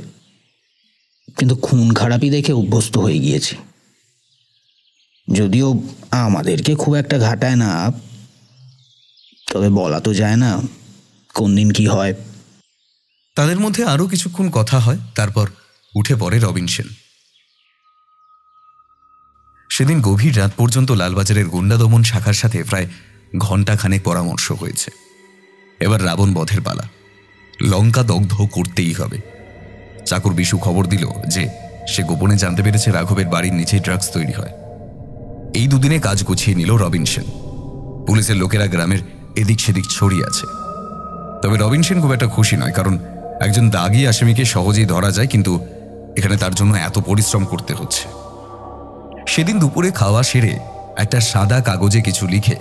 কিন্তু খুন খারাপি দেখে অভ্যস্ত হয়ে গিয়েছি। যদিও আমাদেরকে খুব একটা ঘাটায় না, তবে বলা তো যায় না কোন দিন কি হয়। তাদের মধ্যে আরও কিছুক্ষণ কথা হয়, তারপর উঠে পড়ে রবিন সেন। সেদিন গভীর রাত পর্যন্ত লালবাজারের গুন্ডা দমন শাখার সাথে প্রায় ঘণ্টাখানেক পরামর্শ হয়েছে। এবার রাবণ বধের পালা। লঙ্কা দগ্ধ করতেই হবে। চাকর বিশু খবর দিল যে সে গোপনে জানতে পেরেছে রাঘবের বাড়ির নিচে ড্রাগস তৈরি হয়। এই 2 দিনে কাজ গুছিয়ে নিল রবিন সেন। পুলিশের লোকেরা গ্রামের এদিক সেদিক ছড়িয়ে আছে। তবে রবিন সেন খুব একটা খুশি নয়, কারণ একজন দাগী আসামিকে সহজেই ধরা যায়, কিন্তু এখানে তার জন্য এত পরিশ্রম করতে হচ্ছে। সেদিন দুপুরে খাওয়া সেরে একটা সাদা কাগজে কিছু লিখে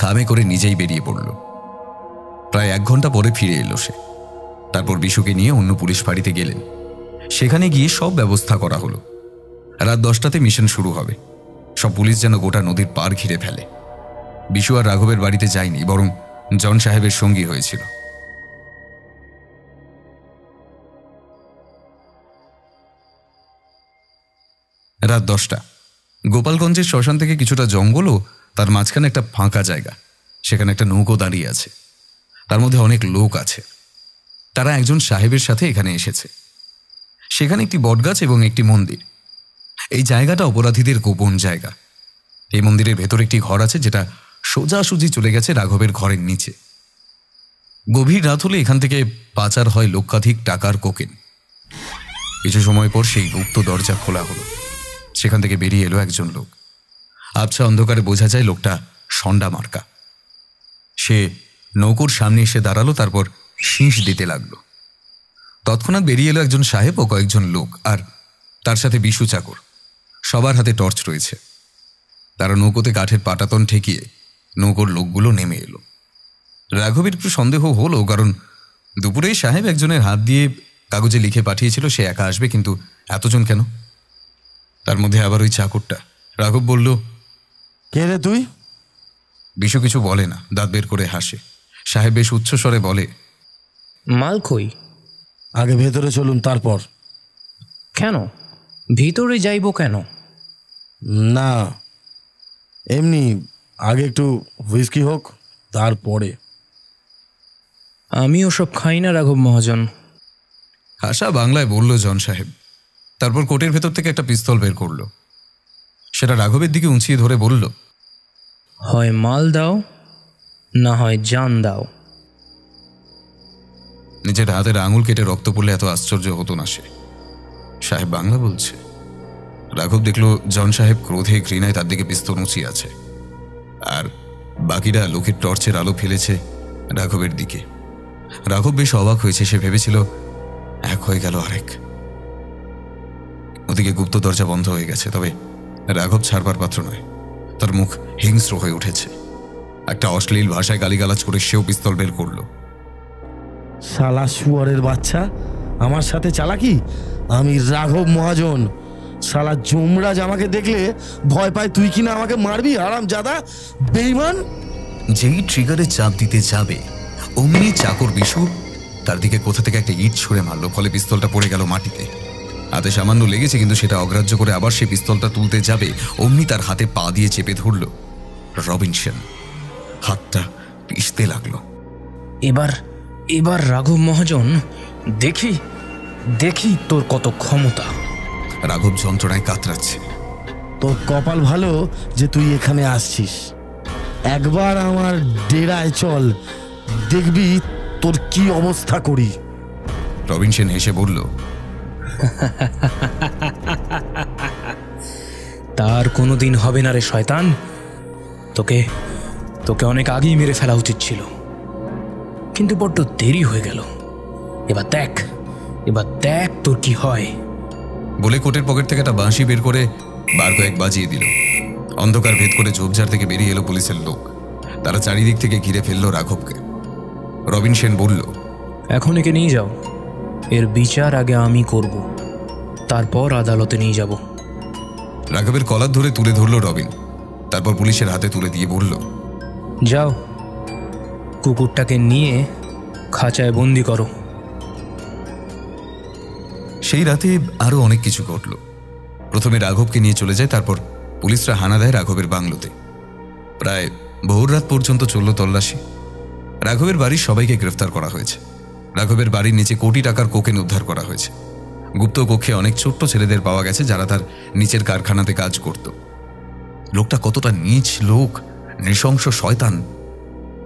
খামে করে নিজেই বেরিয়ে পড়ল। প্রায় 1 ঘন্টা পরে ফিরে এলো সে। তারপর বিশুকে নিয়ে অন্য পুলিশ ফাঁড়িতে গেলেন। সেখানে গিয়ে সব ব্যবস্থা করা হলো। রাত 10টাতে মিশন শুরু হবে। সব পুলিশ যেন গোটা নদীর পার ঘিরে ফেলে। বিশু আর রাঘবের বাড়িতে যায়নি, বরং জন সাহেবের সঙ্গী হয়েছিল। রাত 10টা। গোপালগঞ্জের শ্মশান থেকে কিছুটা জঙ্গল ও তার মাঝখানে একটা ফাঁকা জায়গা। সেখানে একটা নৌকো দাঁড়িয়ে আছে, তার মধ্যে অনেক লোক আছে। তারা একজন সাহেবের সাথে এখানে এসেছে। সেখানে একটি বটগাছ এবং একটি মন্দির। এই জায়গাটা অপরাধীদের গোপন জায়গা। এই মন্দিরের ভেতর একটি ঘর আছে, যেটা সোজাসুজি চলে গেছে রাঘবের ঘরের নিচে। গভীর রাত হলে এখান থেকে পাচার হয় লক্ষাধিক টাকার কোকেন। কিছু সময় পর সেই গুপ্ত দরজা খোলা হলো। সেখান থেকে বেরিয়ে এলো একজন লোক। আবছা অন্ধকারে বোঝা যায় লোকটা ষণ্ডা মার্কা। সে নৌকোর সামনে এসে দাঁড়ালো, তারপর শীষ দিতে লাগলো। তৎক্ষণাৎ বেরিয়ে এলো একজন সাহেব ও কয়েকজন লোক, আর তার সাথে বিশু চাকর। সবার হাতে টর্চ রয়েছে। তারা নৌকোতে কাঠের পাটাতন ঠেকিয়ে নৌকোর লোকগুলো নেমে এলো। রাঘবের একটু সন্দেহ হলো, কারণ দুপুরেই সাহেব একজনের হাত দিয়ে কাগজে লিখে পাঠিয়েছিল সে একা আসবে, কিন্তু এতজন কেন? তার মধ্যে আবার ওই চাকরটা। রাঘব বলল, কে রে তুই? বিশু কিছু বলে না, দাঁত বের করে হাসে। সাহেব বেশ উচ্চস্বরে বলে, মাল কই? আগে ভেতরে চলুন, তারপর। কেন ভিতরে যাইব কেন? না, এমনি আগে একটু হুইস্কি হোক, তারপরে। আমি ওসব খাই না রাঘব মহাজন। হাসা বাংলায় বলল জন সাহেব। তারপর কোটের ভেতর থেকে একটা পিস্তল বের করল। সেটা রাঘবের দিকে উঁচিয়ে ধরে বলল, হয় মাল দাও, না হয় জান দাও। নিজের হাতের আঙুল কেটে রক্ত পড়লে এত আশ্চর্য হতো না সে। সাহেব বাংলা বলছে। রাঘব দেখল জন সাহেব ক্রোধে ঘৃণায় তার দিকে পিস্তল উঁচিয়ে আছে, আর বাকিরা লোকের টর্চের আলো ফেলেছে রাঘবের দিকে। রাঘব বেশ অবাক হয়েছে। সে ভেবেছিল এক হয়ে গেল আরেক। ওদিকে গুপ্ত দরজা বন্ধ হয়ে গেছে, তবে রাঘব ছাড়বার পাত্র নয়। তার মুখ হিংস্র হয়ে উঠেছে। একটা অশ্লীল ভাষায় গালিগালাজ করে সেও পিস্তল বের করল। শালা শুয়ারের বাচ্চা, আমার সাথে চালাকি? আমি রাঘব মহাজন। শালা যমরাজ আমাকে দেখলে ভয় পায়, তুই কিনা আমাকে মারবি? হারামজাদা, বেঈমান! যেই ট্রিগারে চাপ দিতে যাবে অমনি চাকর বিশু তার দিকে কোথা থেকে একটা ইট ছুঁড়ে মারলো, ফলে পিস্তলটা পড়ে গেল মাটিতে। হাতে সামান্য লেগেছে, কিন্তু সেটা অগ্রাহ্য করে আবার সে পিস্তলটা তুলতে যাবে, অমনি তার হাতে পা দিয়ে চেপে ধরল রবিনসন। হাতটা পিষতে লাগলো। এবার এবার রাঘব মহাজন, দেখি দেখি তোর কত ক্ষমতা। রাঘব যন্ত্রণায় কাতরাচ্ছে। তোর কপাল ভালো যে তুই এখানে আসছিস। একবার আমার ডেরায় চল, দেখবি তোর কি অবস্থা করি। রবিনসন হেসে বলল, তার কোনোদিন হবে না রে শয়তান। তোকে তোকে অনেক আগেই মেরে ফেলা উচিত ছিল, কিন্তু বড্ড দেরি হয়ে গেল। এবার দেখ তোর কি হয়। বলে কোটের পকেট থেকে একটা বাঁশি বের করে বার কয়েক বাজিয়ে দিল। অন্ধকার ভেদ করে ঝোপঝাড় থেকে বেরিয়ে এলো পুলিশের লোক। তারা চারিদিক থেকে ঘিরে ফেললো রাঘবকে। রবিনসন বলল, এখন একে নিয়ে যাও, এর বিচার আগে আমি করব, তারপর আদালতে নিয়ে যাব। রাঘবের কলার ধরে তুলে ধরল রবিন, তারপর পুলিশের হাতে তুলে দিয়ে বলল, যাও, কুকুরটাকে নিয়ে খাঁচায় বন্দি করো। সেই রাতে আরো অনেক কিছু ঘটল। প্রথমে রাঘবকে নিয়ে চলে যায়, তারপর পুলিশরা হানা দেয় রাঘবের বাংলোতে। প্রায় ভোর রাত পর্যন্ত চলল তল্লাশি। রাঘবের বাড়ির সবাইকে গ্রেফতার করা হয়েছে। রাঘবের বাড়ির নিচে কোটি টাকার কোকেন উদ্ধার করা হয়েছে। গুপ্ত কক্ষে অনেক ছোট্ট ছেলেদের পাওয়া গেছে যারা তার নিচের কারখানাতে কাজ করত। লোকটা কতটা নীচ লোক, নৃশংস শয়তান,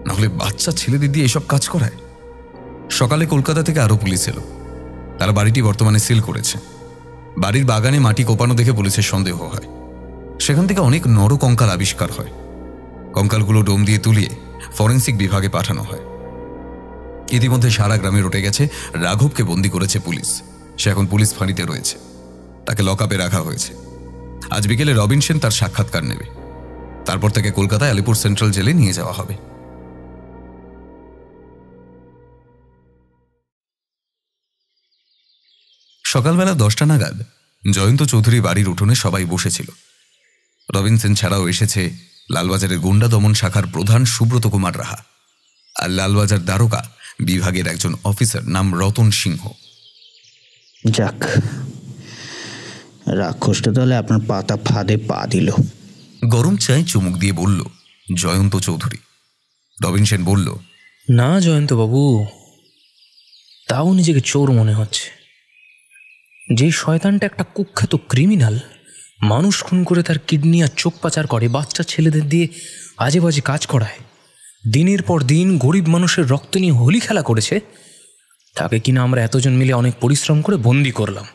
নাহলে বাচ্চা ছেলেদের দিয়ে এসব কাজ করায়। সকালে কলকাতা থেকে আরো পুলিশ এলো। তারা বাড়িটি বর্তমানে সিল করেছে। বাড়ির বাগানে মাটি কোপানো দেখে পুলিশের সন্দেহ হয়। সেখান থেকে অনেক নর কঙ্কাল আবিষ্কার হয়। কঙ্কালগুলো ডোম দিয়ে তুলিয়ে ফরেন্সিক বিভাগে পাঠানো হয়। ইতিমধ্যে সারা গ্রামে রটে গেছে রাঘবকে বন্দি করেছে পুলিশ। সে এখন পুলিশ ফাঁড়িতে রয়েছে, তাকে লকআপে রাখা হয়েছে। আজ বিকেলে রবিনসন তার সাক্ষাৎকার নেবে। তারপর তাকে কলকাতায় আলিপুর সেন্ট্রাল জেলে নিয়ে যাওয়া হবে। সকালবেলা 10টা নাগাদ জয়ন্ত চৌধুরী বাড়ির উঠোনে সবাই বসেছিল। রবিনসন ছাড়াও এসেছে লালবাজারের গুন্ডা দমন শাখার প্রধান সুব্রত কুমার রাহা আর লালবাজার দারোগা বিভাগের একজন অফিসার নাম রতন সিংহ। যাক, রাক্ষসটা তাহলে আপনার পাতা ফাঁদে পা দিল। গরম চায় চুমুক দিয়ে বলল জয়ন্ত চৌধুরী। রবিনসন বলল, না জয়ন্ত বাবু, তাও নিজেকে চোর মনে হচ্ছে। যে শয়তানটা একটা কুখ্যাত ক্রিমিনাল, মানুষ খুন করে তার কিডনি আর চোখ পাচার করে, বাচ্চা ছেলেদের দিয়ে আজে বাজে কাজ করায়, দিনের পর দিন গরিব মানুষের রক্ত নিয়ে হোলি খেলা করেছে, তাকে কিনা আমরা এতজন মিলে অনেক পরিশ্রম করে বন্দি করলাম,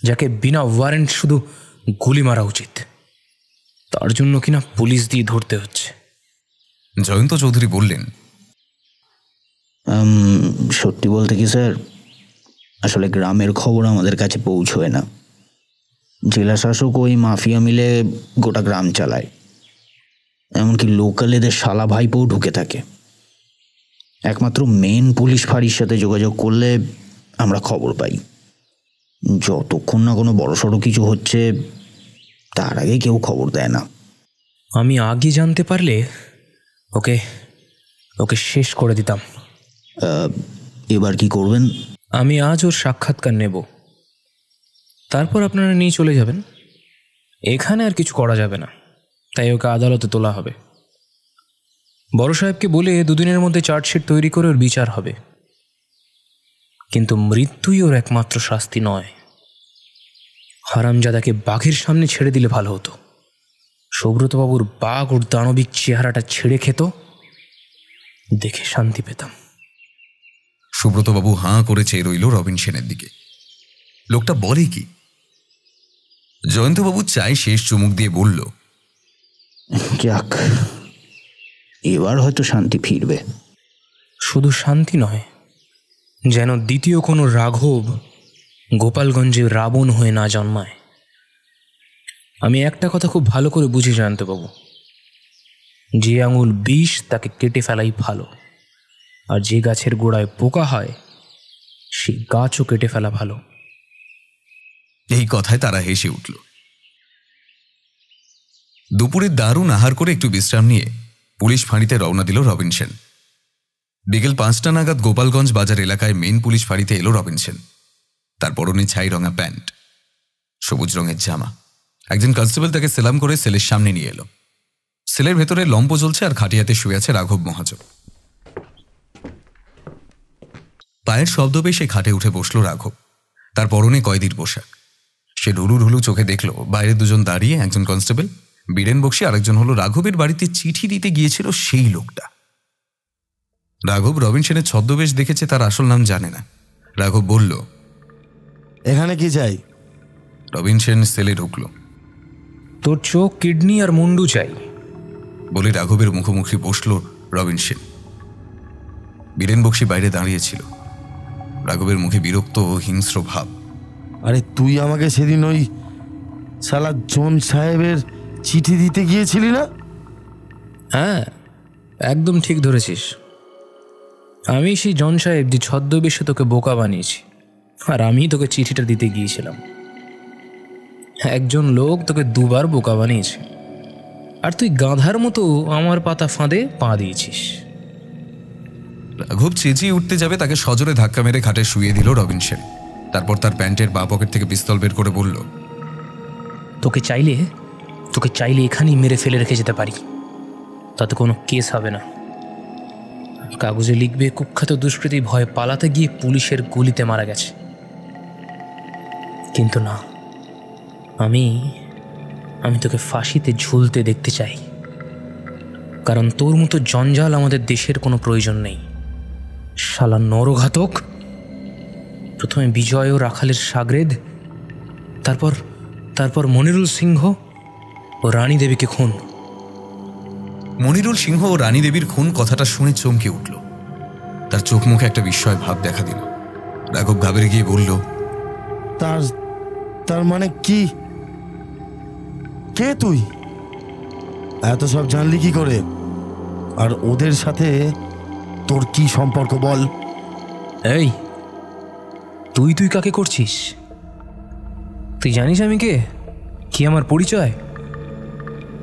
যাকে বিনা ওয়ারেন্ট শুধু গুলি মারা উচিত, তার জন্য কিনা পুলিশ দিয়ে ধরতে হচ্ছে। জয়ন্ত চৌধুরী বললেন, সত্যি বলতে কি স্যার, আসলে গ্রামের খবর আমাদের কাছে পৌঁছয় না। জেলা শাসক ওই মাফিয়া মিলে গোটা গ্রাম চালায়, এমনকি লোকাল এদের শালা ভাইপোও ঢুকে থাকে। একমাত্র মেন পুলিশ ফাঁড়ির সাথে যোগাযোগ করলে আমরা খবর পাই। যতক্ষণ না কোনো বড়সড় কিছু হচ্ছে তার আগে কেউ খবর দেয় না। আমি আগে জানতে পারলে ওকে ওকে শেষ করে দিতাম। এবার কি করবেন? আমি আজ ওর সাক্ষাৎকার নেব, তারপর আপনারা নিয়ে চলে যাবেন। এখানে আর কিছু করা যাবে না, তাই ওকে আদালতে তোলা হবে। বড় সাহেবকে বলে 2 দিনের মধ্যে চার্জশিট তৈরি করে ওর বিচার হবে। কিন্তু মৃত্যুই ওর একমাত্র শাস্তি নয়। হারামজাদাকে বাঘের সামনে ছেড়ে দিলে ভালো হতো। সুব্রতবাবুর বাঘ ওর দানবিক চেহারাটা ছেড়ে খেত, দেখে শান্তি পেতাম। সুব্রতবাবু হাঁ করে চেয়ে রইল রবিনসনের দিকে। লোকটা বলে কি? জয়ন্তবাবু চাই শেষ চুমুক দিয়ে বলল, যাক, এবার হয়তো শান্তি ফিরবে। শুধু শান্তি নয়, যেন দ্বিতীয় কোনো রাঘব গোপালগঞ্জে রাবণ হয়ে না জন্মায়। আমি একটা কথা খুব ভালো করে বুঝি জয়ন্তবাবু, যে আঙুল বিষ তাকে কেটে ফেলাই ভালো, আর যে গাছের গোড়ায় পোকা হয় সেই গাছও কেটে ফেলা ভালো। এই কথায় তারা হেসে উঠল। দুপুরে দারুণ আহার করে একটু বিশ্রাম নিয়ে পুলিশ ফাঁড়িতে রওনা দিল রবিন সেন। বিকেল 5টা নাগাদ গোপালগঞ্জ বাজার এলাকায় মেন পুলিশ ফাঁড়িতে এলো রবিন সেন। তার পরনে ছাই রঙা প্যান্ট, সবুজ রঙের জামা। একজন কনস্টেবল তাকে সেলাম করে সেলের সামনে নিয়ে এলো। সেলের ভেতরে লম্প জ্বলছে আর খাটিয়াতে শুয়ে আছে রাঘব মহাজন। পায়ের শব্দ পেয়ে সে খাটে উঠে বসল রাঘব। তার পরনে কয়েদির পোশাক। সে ঢুলু ঢুলু চোখে দেখল বাইরে দুজন দাঁড়িয়ে, একজন কনস্টেবল বীরেন বক্সী, আরেকজন হলো রাঘবের বাড়িতে চিঠি দিতে গিয়েছিল সেই লোকটা। রাঘব রবিন সেনের ছদ্মবেশ দেখেছে, তার আসল নাম জানে না। রাঘব বলল, এখানে কি চাই? রবিন সেন সেলে ঢুকল। তোর চোখ, কিডনি আর মুন্ডু চাই বলে রাঘবের মুখোমুখি বসল রবিন সেন। বীরেন বক্সী বাইরে দাঁড়িয়েছিল। রাঘবের মুখে বিরক্ত ও হিংস্র ভাব। আরে তুই আমাকে সেদিন ওই শালা জন সাহেবের চিঠি দিতে গিয়েছিলি না? হ্যাঁ, একদম ঠিক ধরেছিস। আমি সেই জন সাহেব যে ছদ্মবেশে তোকে বোকা বানিয়েছি, আর আমি তোকে চিঠিটা দিতে গিয়েছিলাম। একজন লোক তোকে দুবার বোকা বানিয়েছে, আর তুই গাধার মতো আমার পাতা ফাঁদে পা দিয়েছিস। রাঘব চেঁচিয়ে উঠতে যাবে, তাকে সজোরে ধাক্কা মেরে খাটে শুইয়ে দিল রবিন সেন। তারপর তার প্যান্টের বাঁ পকেট থেকে পিস্তল বের করে বলল, তোকে চাইলে এখানেই মেরে ফেলে রেখে যেতে পারি, তাতে কোনো কেস হবে না। কাগজে লিখবে কুখ্যাত দুষ্কৃতী ভয়ে পালাতে গিয়ে পুলিশের গুলিতে মারা গেছে। কিন্তু না, আমি তোকে ফাঁসিতে ঝুলতে দেখতে চাই, কারণ তোর মতো জঞ্জাল আমাদের দেশের কোনো প্রয়োজন নেই। শালা নরঘাতক! প্রথমে বিজয় ও রাখালের সাগরেদ, তারপর মনিরুল সিংহ ও রানী দেবীকে খুন। মনিরুল সিংহ ও রানী দেবীর খুন কথাটা শুনে চমকে উঠল। তার চোখ মুখে একটা বিস্ময় ভাব দেখা দিল। রাঘব ঘাবড়ে গিয়ে বলল, তার মানে কি? কে তুই? এত সব জানলি কি করে? আর ওদের সাথে তোর কি সম্পর্ক বল? এই তুই কাকে করছিস? তুই জানিস আমি কে, কি আমার পরিচয়?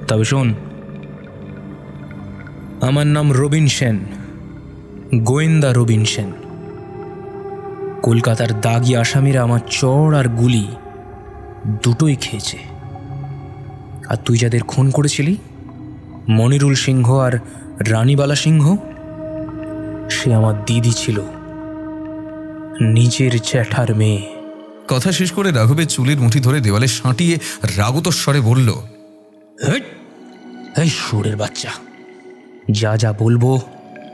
তবে শোন, আমার নাম রবিন সেন, গোয়েন্দা রবিন সেন। কলকাতার দাগি আসামিরা আমার চড় আর গুলি দুটোই খেয়েছে। আর তুই যাদের খুন করেছিলি, মনিরুল সিংহ আর রানীবালা সিংহ, সে আমার দিদি ছিল, নিজের জ্যাঠার মেয়ে। কথা শেষ করে রাঘবের চুলের মুঠি ধরে দেওয়ালে সাঁটিয়ে রাগত স্বরে বলল, এই সুরের বাচ্চা, যা যা বলবো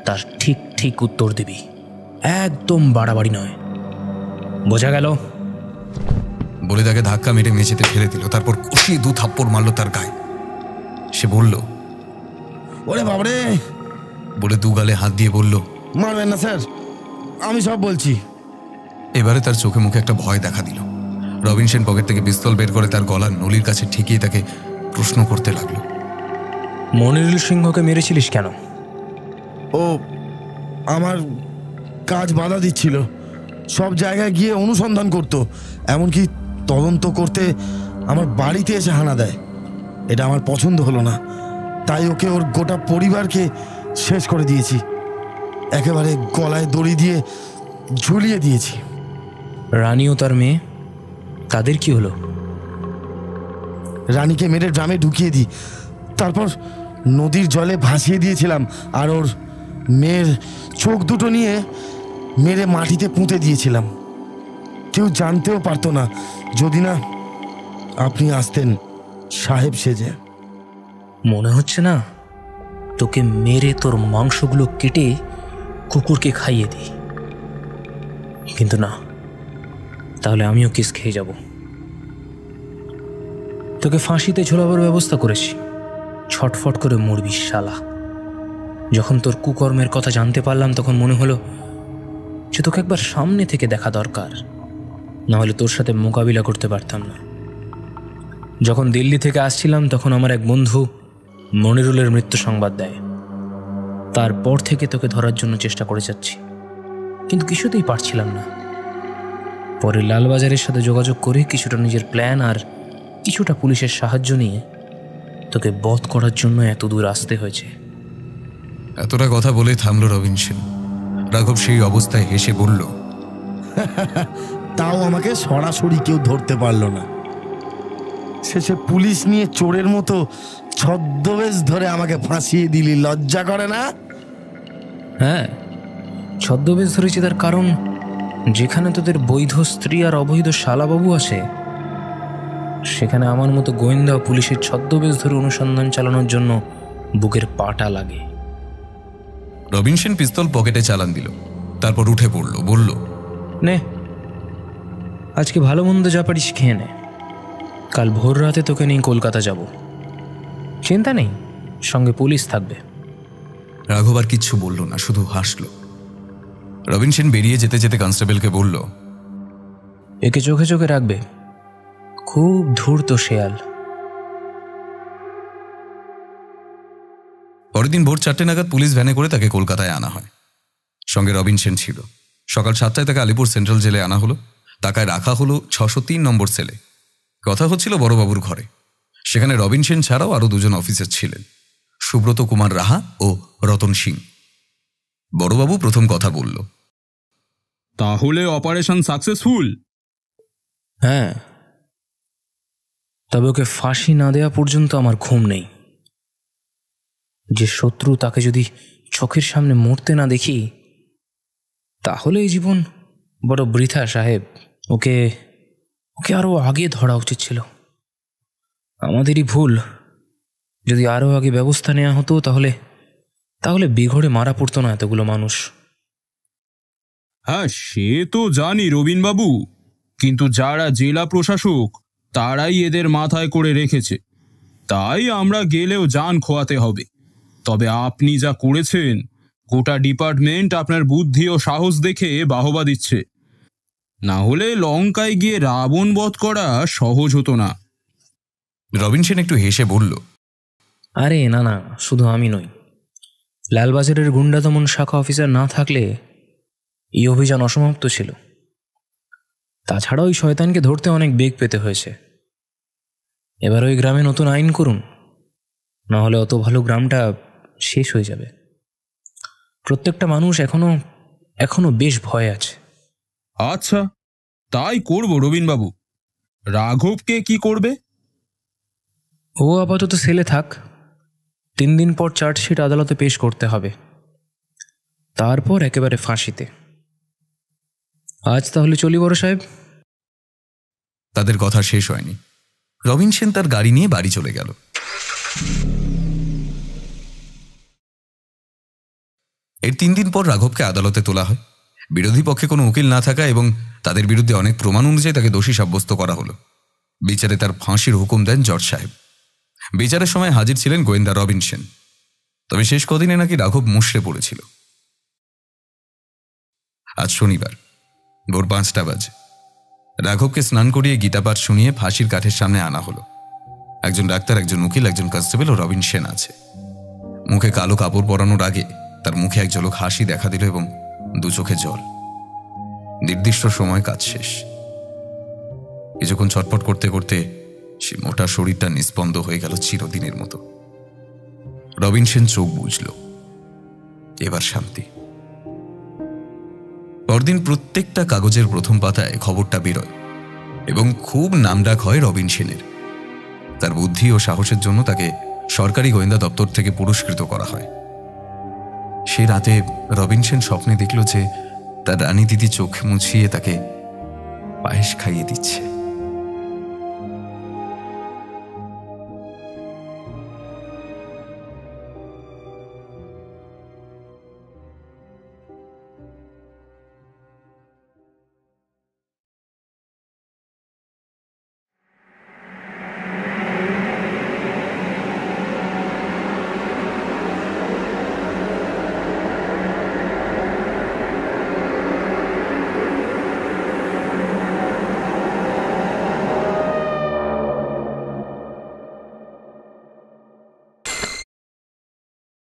তার ঠিক ঠিক উত্তর দিবি, একদম বাড়াবাড়ি নয়, বোঝা গেল? বলে তাকে ধাক্কা মেরে মেঝেতে ফেলে দিল। তারপর কষিয়ে 2 থাপ্পড় মারল তার গায়ে। সে বলল, ওরে বাবরে, বলে 2 গালে হাত দিয়ে বলল, মারবেন না স্যার, আমি সব বলছি। এবারে তার চোখে মুখে একটা ভয় দেখা দিল। রবিন সেন পকেট থেকে পিস্তল বের করে তার গলার নলির কাছে ঠেকিয়ে তাকে প্রশ্ন করতে লাগলো, মনিরুল সিংহকে মেরেছিলিস কেন? ও আমার কাজ বাধা দিচ্ছিল, সব জায়গায় গিয়ে অনুসন্ধান করত, এমনকি তদন্ত করতে আমার বাড়িতে এসে হানা দেয়। এটা আমার পছন্দ হলো না, তাই ওকে ওর গোটা পরিবারকে শেষ করে দিয়েছি। একেবারে গলায় দড়ি দিয়ে ঝুলিয়ে দিয়েছি। রানী ও তার মেয়ে, তাদের কি হলো? রানীকে মেরে ড্রামে ঢুকিয়ে দিই, তারপর নদীর জলে ভাসিয়ে দিয়েছিলাম, আর ওর মেয়ের চোখ দুটো নিয়ে মেরে মাটিতে পুঁতে দিয়েছিলাম। কেউ জানতেও পারতো না, যদি না আপনি আসতেন সাহেব সেজে। মনে হচ্ছে না তোকে মেরে তোর মাংসগুলো কেটে কুকুরকে খাইয়ে দিই, কিন্তু না, তাহলে আমিও কেস খেয়ে যাব। তোকে ফাঁসিতে ঝোলাবার ব্যবস্থা করেছি, ছটফট করে মরবি শালা। যখন তোর কুকর্মের কথা জানতে পারলাম, তখন মনে হলো যে তোকে একবার সামনে থেকে দেখা দরকার, নাহলে তোর সাথে মোকাবিলা করতে পারতাম না। যখন দিল্লি থেকে আসছিলাম, তখন আমার এক বন্ধু মনিরুলের মৃত্যু সংবাদ দেয়। তারপর থেকে তোকে ধরার জন্য চেষ্টা করে যাচ্ছি, কিন্তু কিছুতেই পারছিলাম না। পরে লালবাজারের সাথে যোগাযোগ করে কিছুটা নিজের প্ল্যান আর কিছুটা পুলিশের সাহায্য নিয়ে তোকে বধ করার জন্য এত দূর আসতে হয়েছে। এতটা কথা বলে থামল রবিন সেন। রাঘব সেই অবস্থায় হেসে বলল, তাও আমাকে সরাসরি কেউ ধরতে পারলো না। শেষে পুলিশ নিয়ে চোরের মতো ছদ্মবেশ ধরে আমাকে ফাঁসিয়ে দিলি, লজ্জা করে না? হ্যাঁ, ছদ্মবেশ ধরেছি তার কারণ যেখানে তোদের বৈধ স্ত্রী আর অবৈধ শালাবাবু আছে, সেখানে আমার মতো গোয়েন্দা পুলিশের ছদ্মবেশ ধরে অনুসন্ধান চালানোর জন্য বুকের পাটা লাগে। রবিন সেন পিস্তল পকেটে চালান দিল, তারপর উঠে পড়ল, বলল, নে আজকে ভালো মন্দ যা পারিস খেয়ে নে, কাল ভোর রাতে তোকে নিয়ে কলকাতা যাব। চিন্তা নেই, সঙ্গে পুলিশ থাকবে। রাঘব আর কিচ্ছু বলল না, শুধু হাসল। রবিন সেন বেরিয়ে যেতে যেতে কনস্টেবলকে বলল, একে চোখে চোখে রাখবে, খুব ধূর্ত শেয়াল। পরের দিন ভোর 4টে নাগাদ পুলিশ ভ্যানে করে তাকে কলকাতায় আনা হয়। সঙ্গে রবিন সেন ছিল। সকাল 7টায় তাকে আলিপুর সেন্ট্রাল জেলে আনা হলো। টাকায় রাখা হলো 603 নম্বর সেলে। কথা হচ্ছিল বড়বাবুর ঘরে। সেখানে রবিন সেন ছাড়াও আরও 2জন অফিসার ছিলেন, সুব্রত কুমার রাহা ও রতন সিং। বড়বাবু প্রথম কথা বলল, তাহলে অপারেশন সাকসেসফুল? হ্যাঁ, তবে ওকে ফাঁসি না দেওয়া পর্যন্ত আমার ঘুম নেই। যে শত্রু তাকে যদি চোখের সামনে মরতে না দেখি, তাহলে এই জীবন বড় বৃথা সাহেব। ওকে ওকে আরো আগে ধরা উচিত ছিল। আমাদেরই ভুল। যদি আরো আগে ব্যবস্থা নেওয়া হতো তাহলে তাহলে বেঘরে মারা পড়তো না এতগুলো মানুষ। হ্যাঁ, সে তো জানি রবিনবাবু, কিন্তু যারা জেলা প্রশাসক তারাই এদের মাথায় করে রেখেছে। তাই আমরা গেলেও জান খোয়াতে হবে। তবে আপনি যা করেছেন, গোটা ডিপার্টমেন্ট আপনার বুদ্ধি ও সাহস দেখে বাহবা দিচ্ছে। না হলে লঙ্কায় গিয়ে রাবণ বধ করা সহজ হতো না। রবিন সেন একটু হেসে বলল, আরে না না, শুধু আমি নই, লালবাজারের গুন্ডা দমন শাখা অফিসার না থাকলে এই অভিযান অসমাপ্ত ছিল। তাছাড়া ওই শয়তানকে ধরতে অনেক বেগ পেতে হয়েছে। এবার ওই গ্রামে নতুন আইন করুন, না হলে অত ভালো গ্রামটা শেষ হয়ে যাবে। প্রত্যেকটা মানুষ এখনো বেশ ভয় আছে। আচ্ছা, তাই করব রবিনবাবু। রাঘবকে কি করবে? ও আপাতত সেলে থাক। 3 দিন পর চার্জশিট আদালতে পেশ করতে হবে, তারপর একেবারে ফাঁসিতে। আজ তাহলে চলি বড় সাহেব। তাদের কথা শেষ হয়নি। রবিন সেন তার গাড়ি নিয়ে বাড়ি চলে গেল। এর 3 দিন পর রাঘবকে আদালতে তোলা হয়। বিরোধী পক্ষে কোনো উকিল না থাকা এবং তাদের বিরুদ্ধে অনেক প্রমাণ অনুযায়ী তাকে দোষী সাব্যস্ত করা হলো। বিচারে তার ফাঁসির হুকুম দেন জজ সাহেব। বিচারের সময় হাজির ছিলেন গোয়েন্দা রবিন সেন। তবে শেষ কদিনে নাকি রাঘব মুষড়ে পড়েছিল। আজ শনিবার ভোর 5টা বাজে রাঘবকে স্নান করিয়ে গীতাপাঠ শুনিয়ে ফাঁসির কাঠের সামনে আনা হলো। একজন ডাক্তার, একজন উকিল, একজন কনস্টেবল ও রবিন সেন আছে। মুখে কালো কাপড় পরানোর আগে তার মুখে এক ঝলক হাসি দেখা দিল এবং 2 চোখে জল। নির্দিষ্ট সময় কাজ শেষ। কিছুক্ষণ ছটফট করতে করতে সে মোটা শরীরটা নিস্পন্দ হয়ে গেল চিরদিনের মতো। রবিন সেন চোখ বুঝল, এবার শান্তি। পরদিন প্রত্যেকটা কাগজের প্রথম পাতায় খবরটা বেরোয় এবং খুব নামডাক হয় রবিন সেনের। তার বুদ্ধি ও সাহসের জন্য তাকে সরকারি গোয়েন্দা দপ্তর থেকে পুরস্কৃত করা হয়। সে রাতে রবিন সেন স্বপ্নে দেখল যে তার রানী দিদি চোখ মুছিয়ে তাকে পায়েস খাইয়ে দিচ্ছে।